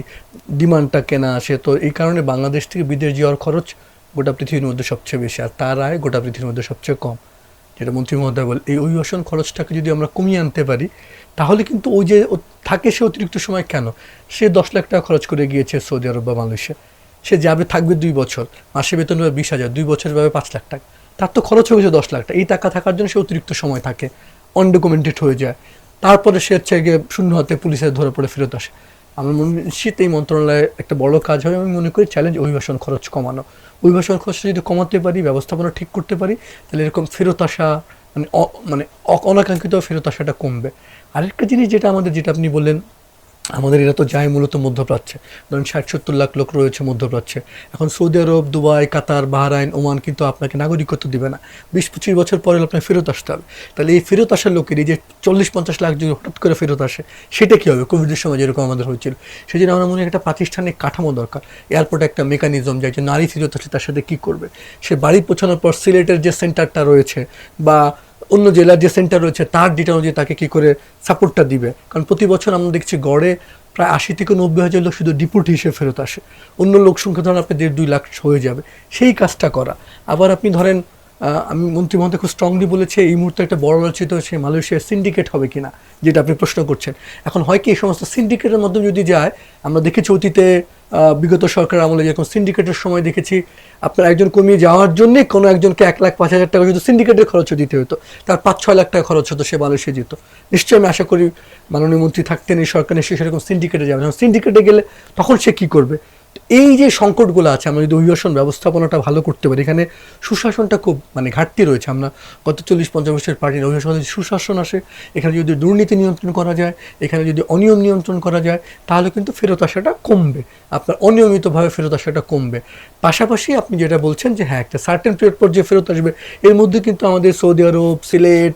Speaker 3: ডিমান্ডটা কেনা, সে তো এই কারণে বাংলাদেশ থেকে বিদেশ যাওয়ার খরচ গোটা পৃথিবীর মধ্যে সবচেয়ে বেশি, আর তার আয় গোটা পৃথিবীর মধ্যে সবচেয়ে কম। যেটা মন্ত্রী মহোদয় বলে, এই অভিবাসন খরচটাকে যদি আমরা কমিয়ে আনতে পারি, তাহলে কিন্তু ওই যে থাকে সে অতিরিক্ত সময় কেন, সে 10 লাখ টাকা খরচ করে গিয়েছে সৌদি আরব বা মালয়েশিয়া, সে যাবে থাকবে 2 বছর, মাসে বেতন হবে 20,000, 2 বছর পাবে 5 লাখ টাকা, তার তো খরচ হয়ে গেছে 10 লাখ টাকা। এই টাকা থাকার জন্য সে অতিরিক্ত সময় থাকে, অনডকুমেন্টেড হয়ে যায়, তারপরে সে হচ্ছে গিয়ে শূন্য হাতে পুলিশের ধরে পড়ে ফেরত আসে। আমার মনে নিশ্চিত এই মন্ত্রণালয়ে একটা বড় কাজ হবে। আমি মনে করি চ্যালেঞ্জ অভিবাসন খরচ কমানো। অভিবাসন খরচটা যদি কমাতে পারি, ব্যবস্থাপনা ঠিক করতে পারি, তাহলে এরকম ফেরত আসা মানে অনাকাঙ্ক্ষিত ফেরত আসাটা কমবে। আরেকটা জিনিস যেটা আপনি বললেন, আমাদের এরা তো যায় মূলত মধ্যপ্রাচ্যে, ধরুন 60-70 লাখ লোক রয়েছে মধ্যপ্রাচ্যে। এখন সৌদি আরব, দুবাই, কাতার, বাহরাইন, ওমান কিন্তু আপনাকে নাগরিকত্ব দিবে না, 20-25 বছর পরে আপনার ফেরত আসতে হবে। তাহলে এই ফেরত আসার লোকের এই যে 40-50 লাখ যদি হঠাৎ করে ফেরত আসে, সেটা কী হবে? কোভিডের সময় যেরকম আমাদের হয়েছিল, সেই জন্য আমার মনে হয় একটা প্রাতিষ্ঠানিক কাঠামো দরকার, এয়ারপোর্টে একটা মেকানিজম, যে একজন নারী ফেরত আসে তার সাথে কী করবে, সে বাড়ি পৌঁছানোর পর সিলেটের যে সেন্টারটা রয়েছে বা অন্য জেলার যে সেন্টার রয়েছে তার ডিটা অনুযায়ী তাকে কী করে সাপোর্টটা দিবে। কারণ প্রতি বছর আমরা দেখছি গড়ে প্রায় 80-90 হাজার লোক শুধু ডিপুটি হিসেবে ফেরত আসে, অন্য লোক সংখ্যা ধরেন আপনি 1.5-2 লাখ হয়ে যাবে, সেই কাজটা করা। আবার আপনি ধরেন আমি মন্ত্রী মহোদয় খুব স্ট্রংলি বলেছে এই মুহূর্তে একটা বড় আলোচিত সে মালয়েশিয়ার সিন্ডিকেট হবে কিনা, যেটা আপনি প্রশ্ন করছেন। এখন হয় কি, এই সমস্ত সিন্ডিকেটের মাধ্যমে যদি যায়, আমরা দেখেছি অতীতে বিগত সরকার আমলে যেরকম সিন্ডিকেটের সময় দেখেছি আপনার একজন কর্মী যাওয়ার জন্য কোনো একজনকে 1,05,000 টাকা শুধু সিন্ডিকেটের খরচও দিতে হতো, তার 5-6 লাখ টাকা খরচ হতো, সে মালয়েশিয়া যেত। নিশ্চয়ই আমি আশা করি মাননীয় মন্ত্রী থাকতেন, এই সরকার নিশ্চয়ই সেরকম সিন্ডিকেটে যাবে। যখন সিন্ডিকেটে গেলে তখন সে কী করবে? এই যে সংকটগুলো আছে, আমরা যদি অভিবাসন ব্যবস্থাপনাটা ভালো করতে পারি, এখানে সুশাসনটা খুব ঘাটতি রয়েছে। আমরা গত 40-50 বছরের পার্টির অভিবাসন যদি সুশাসন আসে, এখানে যদি দুর্নীতি নিয়ন্ত্রণ করা যায়, এখানে যদি অনিয়ম নিয়ন্ত্রণ করা যায়, তাহলে কিন্তু ফেরত আসাটা কমবে, আপনার অনিয়মিতভাবে ফেরত আসাটা কমবে। পাশাপাশি আপনি যেটা বলছেন যে হ্যাঁ, একটা সার্টেন পিরিয়ড পর যে ফেরত আসবে, এর মধ্যে কিন্তু আমাদের সৌদি আরব, সিলেট,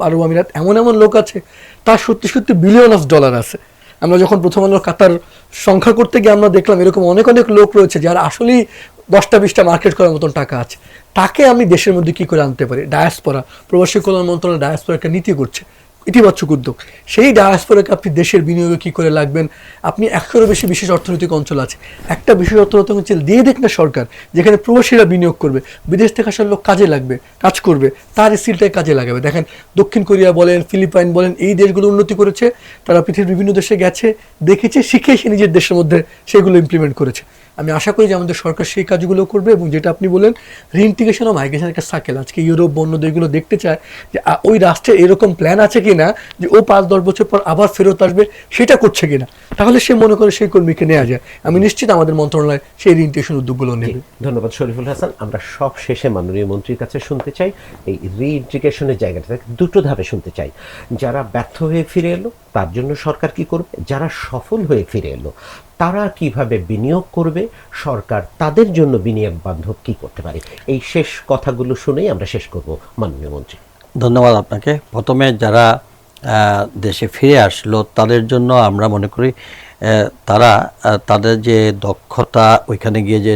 Speaker 3: আরব আমিরাত এমন লোক আছে তার সত্যি বিলিয়ন অফ ডলার আছে। আমরা যখন প্রথম আলো কাতার সংখ্যা করতে গিয়ে আমরা দেখলাম এরকম অনেক লোক রয়েছে যারা আসলেই 10টা-20টা মার্কেট করার মতন টাকা আছে। তাকে আমি দেশের মধ্যে কী করে আনতে পারি? ডায়াসপোরা, প্রবাসী কল্যাণ মন্ত্রণালয় ডায়াসপোরা একটা নীতি করছে, ইতিবাচক উদ্যোগ। সেই ডায়াসপোরাকে আপনি দেশের বিনিয়োগে কী করে লাগবেন? আপনি 100-এরও বেশি বিশেষ অর্থনৈতিক অঞ্চল আছে, একটা বিশেষ অর্থনৈতিক অঞ্চল দিয়ে দেখ না সরকার, যেখানে প্রবাসীরা বিনিয়োগ করবে, বিদেশ থেকে আসার লোক কাজে লাগবে, কাজ করবে, তার স্কিলটাই কাজে লাগাবে। দেখেন দক্ষিণ কোরিয়া বলেন, ফিলিপাইন বলেন, এই দেশগুলো উন্নতি করেছে, তারা পৃথিবীর বিভিন্ন দেশে গেছে, দেখেছে, শিখে সে নিজের দেশের মধ্যে সেগুলো ইমপ্লিমেন্ট করেছে। আমি আশা করি যে আমাদের সরকার সেই কাজগুলো করবে। এবং যেটা আপনি বলেন রিইন্টিগ্রেশন ও মাইগ্রেশন একটা সাইকেল, আজকে ইউরোপ অন্য দেশগুলো দেখতে চায় যে ওই রাষ্ট্রের এরকম প্ল্যান আছে কি না যে ও 5-10 বছর পর আবার ফেরত আসবে, সেটা করছে কিনা, তাহলে সে মনে করে সেই কর্মীকে নেওয়া যায়। আমি নিশ্চিত আমাদের মন্ত্রণালয় সেই রিইন্টিগ্রেশন উদ্যোগগুলো নেবে।
Speaker 1: ধন্যবাদ শরীফুল হাসান। আমরা সব শেষে মাননীয় মন্ত্রীর কাছে শুনতে চাই, এই রিইন্টিগ্রেশনের জায়গাটা দুটো ধাপে শুনতে চাই। যারা ব্যর্থ হয়ে ফিরে এলো তার জন্য সরকার কি করবে, যারা সফল হয়ে ফিরে এলো তারা কিভাবে বিনিয়োগ করবে, সরকার তাদের জন্য বিনিয়োগ বান্ধব কি করতে পারে, এই শেষ কথাগুলো শুনেই আমরা শেষ করব মাননীয় মন্ত্রী।
Speaker 2: ধন্যবাদ আপনাকে। প্রথমে যারা দেশে ফিরে আসলো তাদের জন্য আমরা মনে করি তারা তাদের যে দক্ষতা, ওইখানে গিয়ে যে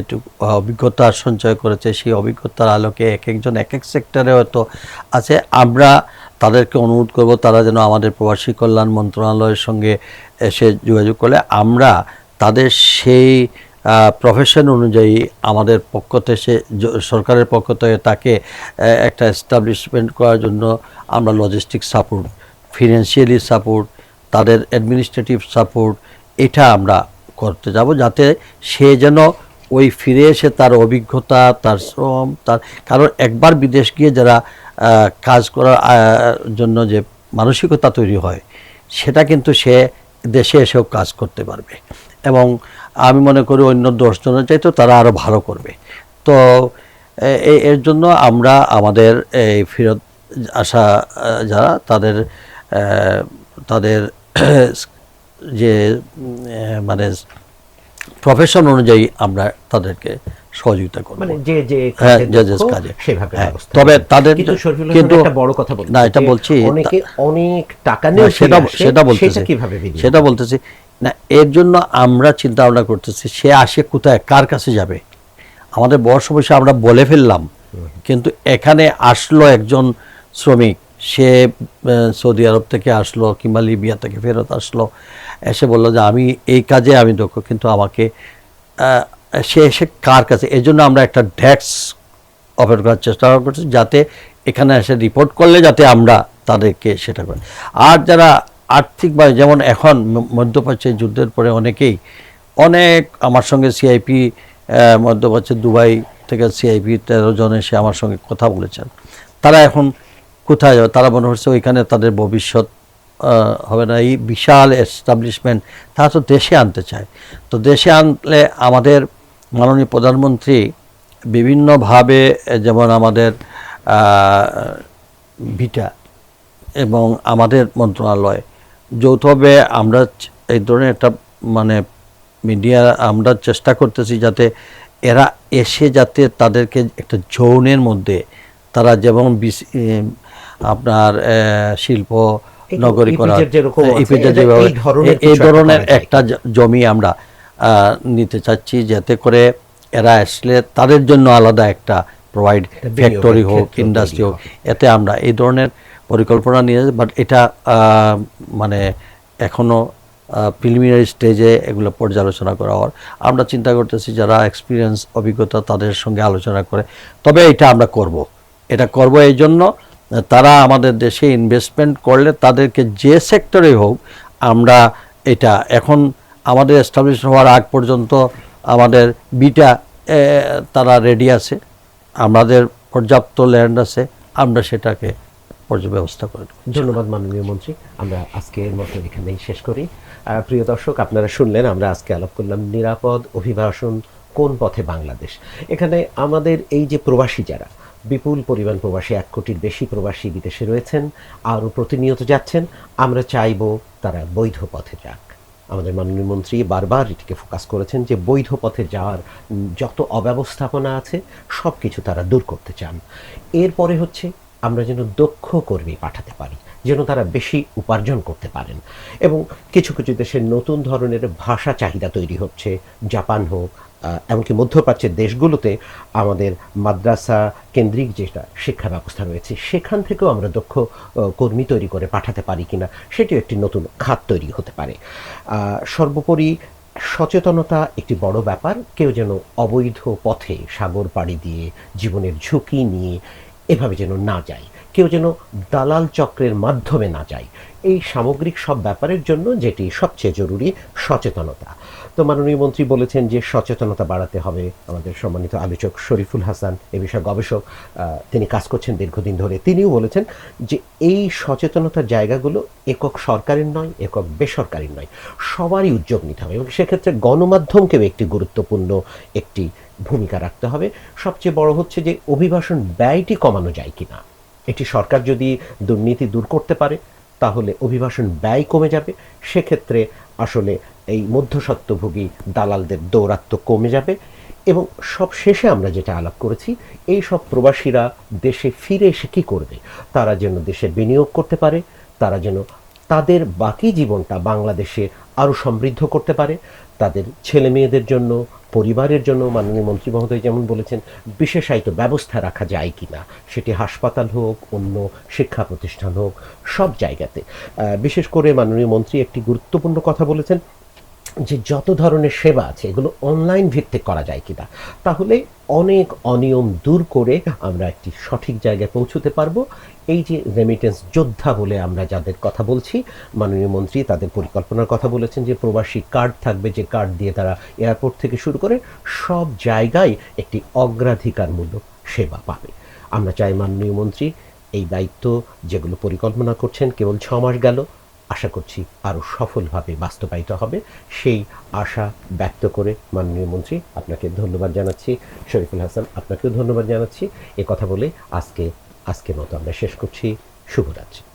Speaker 2: অভিজ্ঞতা সঞ্চয় করেছে, সেই অভিজ্ঞতার আলোকে এক একজন এক এক সেক্টরে হয়তো আছে। আমরা তাদেরকে অনুরোধ করব তারা যেন আমাদের প্রবাসী কল্যাণ মন্ত্রণালয়ের সঙ্গে এসে যোগাযোগ করলে আমরা তাদের সেই প্রফেশন অনুযায়ী আমাদের পক্ষ থেকে সরকারের পক্ষ থেকে তাকে একটা এস্টাবলিশমেন্ট করার জন্য আমরা লজিস্টিক সাপোর্ট, ফিনান্সিয়ালি সাপোর্ট, তাদের অ্যাডমিনিস্ট্রেটিভ সাপোর্ট এটা আমরা করতে যাব, যাতে সে যেন ওই ফিরে এসে তার অভিজ্ঞতা, তার শ্রম, তার কারণ একবার বিদেশ গিয়ে যারা কাজ করার জন্য যে মানসিকতা তৈরি হয় সেটা কিন্তু সে দেশে এসেও কাজ করতে পারবে, এবং আমি মনে করি অন্য 10 জনের চাইতে তারা আরও ভালো করবে। তো এর জন্য আমরা আমাদের এই ফেরত আসা যারা তাদের যে মানে প্রফেশন অনুযায়ী আমরা তাদেরকে সহযোগিতা করব,
Speaker 1: মানে যে যে
Speaker 2: হ্যাঁ,
Speaker 1: কাজে
Speaker 2: যে
Speaker 1: দক্ষ,
Speaker 2: কাজে
Speaker 1: সেভাবে
Speaker 2: হ্যাঁ।
Speaker 1: ব্যবস্থা
Speaker 2: তবে
Speaker 1: করবে।
Speaker 2: তাদের
Speaker 1: কিন্তু শরীফুল হাসান
Speaker 2: কিন্তু
Speaker 1: একটা বড় কথা বলছেন,
Speaker 2: না, এটা
Speaker 1: যে
Speaker 2: বলছি
Speaker 1: অনেকে অনেক টাকা
Speaker 2: না,
Speaker 1: নিয়ে
Speaker 2: সেটা বলতেছি,
Speaker 1: সেটা কিভাবে বিনিয়োগ
Speaker 2: সেটা বলতেছি না। এর জন্য আমরা চিন্তা ভাবনা করতেছি সে আসে কোথায়, কার কাছে যাবে। আমাদের বড় সমস্যা আমরা বলে ফেললাম, কিন্তু এখানে আসলো একজন শ্রমিক, সে সৌদি আরব থেকে আসলো কিংবা লিবিয়া থেকে ফেরত আসলো, এসে বললো যে আমি এই কাজে আমি দক্ষ, কিন্তু আমাকে সে এসে কার কাছে। এই জন্য আমরা একটা ডেস্ক অফার করার চেষ্টা করছি, যাতে এখানে এসে রিপোর্ট করলে যাতে আমরা তাদেরকে সেটা করি। আর যারা আর্থিকভাবে, যেমন এখন মধ্যপ্রাচ্যের যুদ্ধের পরে অনেক আমার সঙ্গে সিআইপি মধ্যপ্রাচ্যের দুবাই থেকে সিআইপি 13 জন এসে আমার সঙ্গে কথা বলেছেন। তারা এখন কোথায় যাবে, তারা মনে হচ্ছে ওইখানে তাদের ভবিষ্যৎ হবে না। এই বিশাল এস্টাবলিশমেন্ট তারা তো দেশে আনতে চায়। তো দেশে আনলে আমাদের মাননীয় প্রধানমন্ত্রী বিভিন্নভাবে, যেমন আমাদের ভিটা এবং আমাদের মন্ত্রণালয় যৌথভাবে আমরা এই ধরনের একটা মানে মিডিয়া আমরা চেষ্টা করতেছি, যাতে এরা এসে যাতে তাদেরকে একটা জোনের মধ্যে তারা যেমন আপনার শিল্প নগরীকরণ, এই ধরনের একটা জমি আমরা নিতে চাচ্ছি, যাতে করে এরা আসলে তাদের জন্য আলাদা একটা প্রোভাইড ফ্যাক্টরি হোক, ইন্ডাস্ট্রি হোক, এতে আমরা এই ধরনের পরিকল্পনা নিয়ে, বাট এটা মানে এখনও প্রিলিমিনারি স্টেজে এগুলো পর্যালোচনা করা হওয়ার। আমরা চিন্তা করতেছি যারা এক্সপিরিয়েন্স, অভিজ্ঞতা, তাদের সঙ্গে আলোচনা করে তবে এটা আমরা করব। এটা করব এই জন্য তারা আমাদের দেশে ইনভেস্টমেন্ট করলে তাদেরকে যে সেক্টরে হোক, আমরা এটা এখন আমাদের এস্টাবলিশ হওয়ার আগ পর্যন্ত আমাদের বিটা তারা রেডি আছে, আমাদের পর্যাপ্ত ল্যান্ড আছে, আমরা সেটাকে ব্যবস্থা করে দেব।
Speaker 1: ধন্যবাদ মাননীয় মন্ত্রী। আমরা আজকের মতো এখানেই শেষ করি। প্রিয় দর্শক, আপনারা শুনলেন আমরা আজকে আলাপ করলাম নিরাপদ অভিবাসন কোন পথে বাংলাদেশ। এখানে আমাদের এই যে প্রবাসী, যারা বিপুল পরিমাণ প্রবাসী, 1 কোটির বেশি প্রবাসী বিদেশে রয়েছেন, আরও প্রতিনিয়ত যাচ্ছেন, আমরা চাইব তারা বৈধ পথে যাক। আমাদের মাননীয় মন্ত্রী বারবার এটিকে ফোকাস করেছেন যে বৈধ পথে যাওয়ার যত অব্যবস্থাপনা আছে সব কিছু তারা দূর করতে চান। এরপরে হচ্ছে আমরা যেন দক্ষ কর্মী পাঠাতে পারি, যেন তারা বেশি উপার্জন করতে পারেন। এবং কিছু কিছু দেশের নতুন ধরনের ভাষা চাহিদা তৈরি হচ্ছে, জাপান হোক, এমনকি মধ্যপ্রাচ্যের দেশগুলোতে আমাদের মাদ্রাসা কেন্দ্রিক যেটা শিক্ষা ব্যবস্থা রয়েছে, সেখান থেকেও আমরা দক্ষ কর্মী তৈরি করে পাঠাতে পারি কিনা, সেটিও একটি নতুন খাত তৈরি হতে পারে। সর্বোপরি সচেতনতা একটি বড় ব্যাপার। কেউ যেন অবৈধ পথে সাগর পাড়ি দিয়ে জীবনের ঝুঁকি নিয়ে এভাবে যেন না যায়, কেউ যেন দালাল চক্রের মাধ্যমে না যায়। এই সামগ্রিক সব ব্যাপারের জন্য যেটি সবচেয়ে জরুরি, সচেতনতা। তো মাননীয় মন্ত্রী বলেছেন যে সচেতনতা বাড়াতে হবে। আমাদের সম্মানিত আলোচক শরীফুল হাসান, এ বিষয়ে গবেষক, তিনি কাজ করছেন দীর্ঘদিন ধরে, তিনিও বলেছেন যে এই সচেতনতার জায়গাগুলো একক সরকারের নয়, একক বেসরকারির নয়, সবারই উদ্যোগ নিতে হবে, এবং সেক্ষেত্রে গণমাধ্যমকেও একটি গুরুত্বপূর্ণ একটি ভূমিকা রাখতে হবে। সবচেয়ে বড় হচ্ছে যে অভিবাসন ব্যয়টি কমানো যায় কিনা। এটি সরকার যদি দুর্নীতি দূর করতে পারে তাহলে অভিবাসন ব্যয় কমে যাবে। সেক্ষেত্রে আসলে এই মধ্যস্বত্বভোগী দালালদের দৌরাত্ম্য কমে যাবে। এবং সব শেষে আমরা যেটা আলাপ করেছি, এই সব প্রবাসীরা দেশে ফিরে এসে কী করবে, তারা যেন দেশে বিনিয়োগ করতে পারে, তারা যেন তাদের বাকি জীবনটা বাংলাদেশে আরও সমৃদ্ধ করতে পারে, তাদের ছেলে মেয়েদের জন্য, পরিবারের জন্য মাননীয় মন্ত্রী মহোদয় যেমন বলেছেন বিশেষায়িত ব্যবস্থা রাখা যায় কি না, সেটি হাসপাতাল হোক, অন্য শিক্ষা প্রতিষ্ঠান হোক, সব জায়গাতে। বিশেষ করে মাননীয় মন্ত্রী একটি গুরুত্বপূর্ণ কথা বলেছেন যে যত ধরনের সেবা আছে এগুলো অনলাইন ভিত্তিক করা যায় কিনা, তাহলে অনেক অনিয়ম দূর করে আমরা একটি সঠিক জায়গায় পৌঁছতে পারবো। এই যে রেমিটেন্স যোদ্ধা বলে আমরা যাদের কথা বলছি, মাননীয় মন্ত্রী তাদের পরিকল্পনার কথা বলেছেন যে প্রবাসী কার্ড থাকবে, যে কার্ড দিয়ে তারা এয়ারপোর্ট থেকে শুরু করে সব জায়গায় একটি অগ্রাধিকারমূলক সেবা পাবে। আমরা চাই মাননীয় মন্ত্রী এই দায়িত্ব যেগুলো পরিকল্পনা করছেন, কেবল 6 মাস গেল, আশা করছি আরও সফলভাবে বাস্তবায়িত হবে। সেই আশা ব্যক্ত করে মাননীয় মন্ত্রী আপনাকে ধন্যবাদ জানাচ্ছি। শরীফুল হাসান, আপনাকেও ধন্যবাদ জানাচ্ছি। এ কথা বলে আজকের মতো আমরা শেষ করছি। শুভরাত্রি।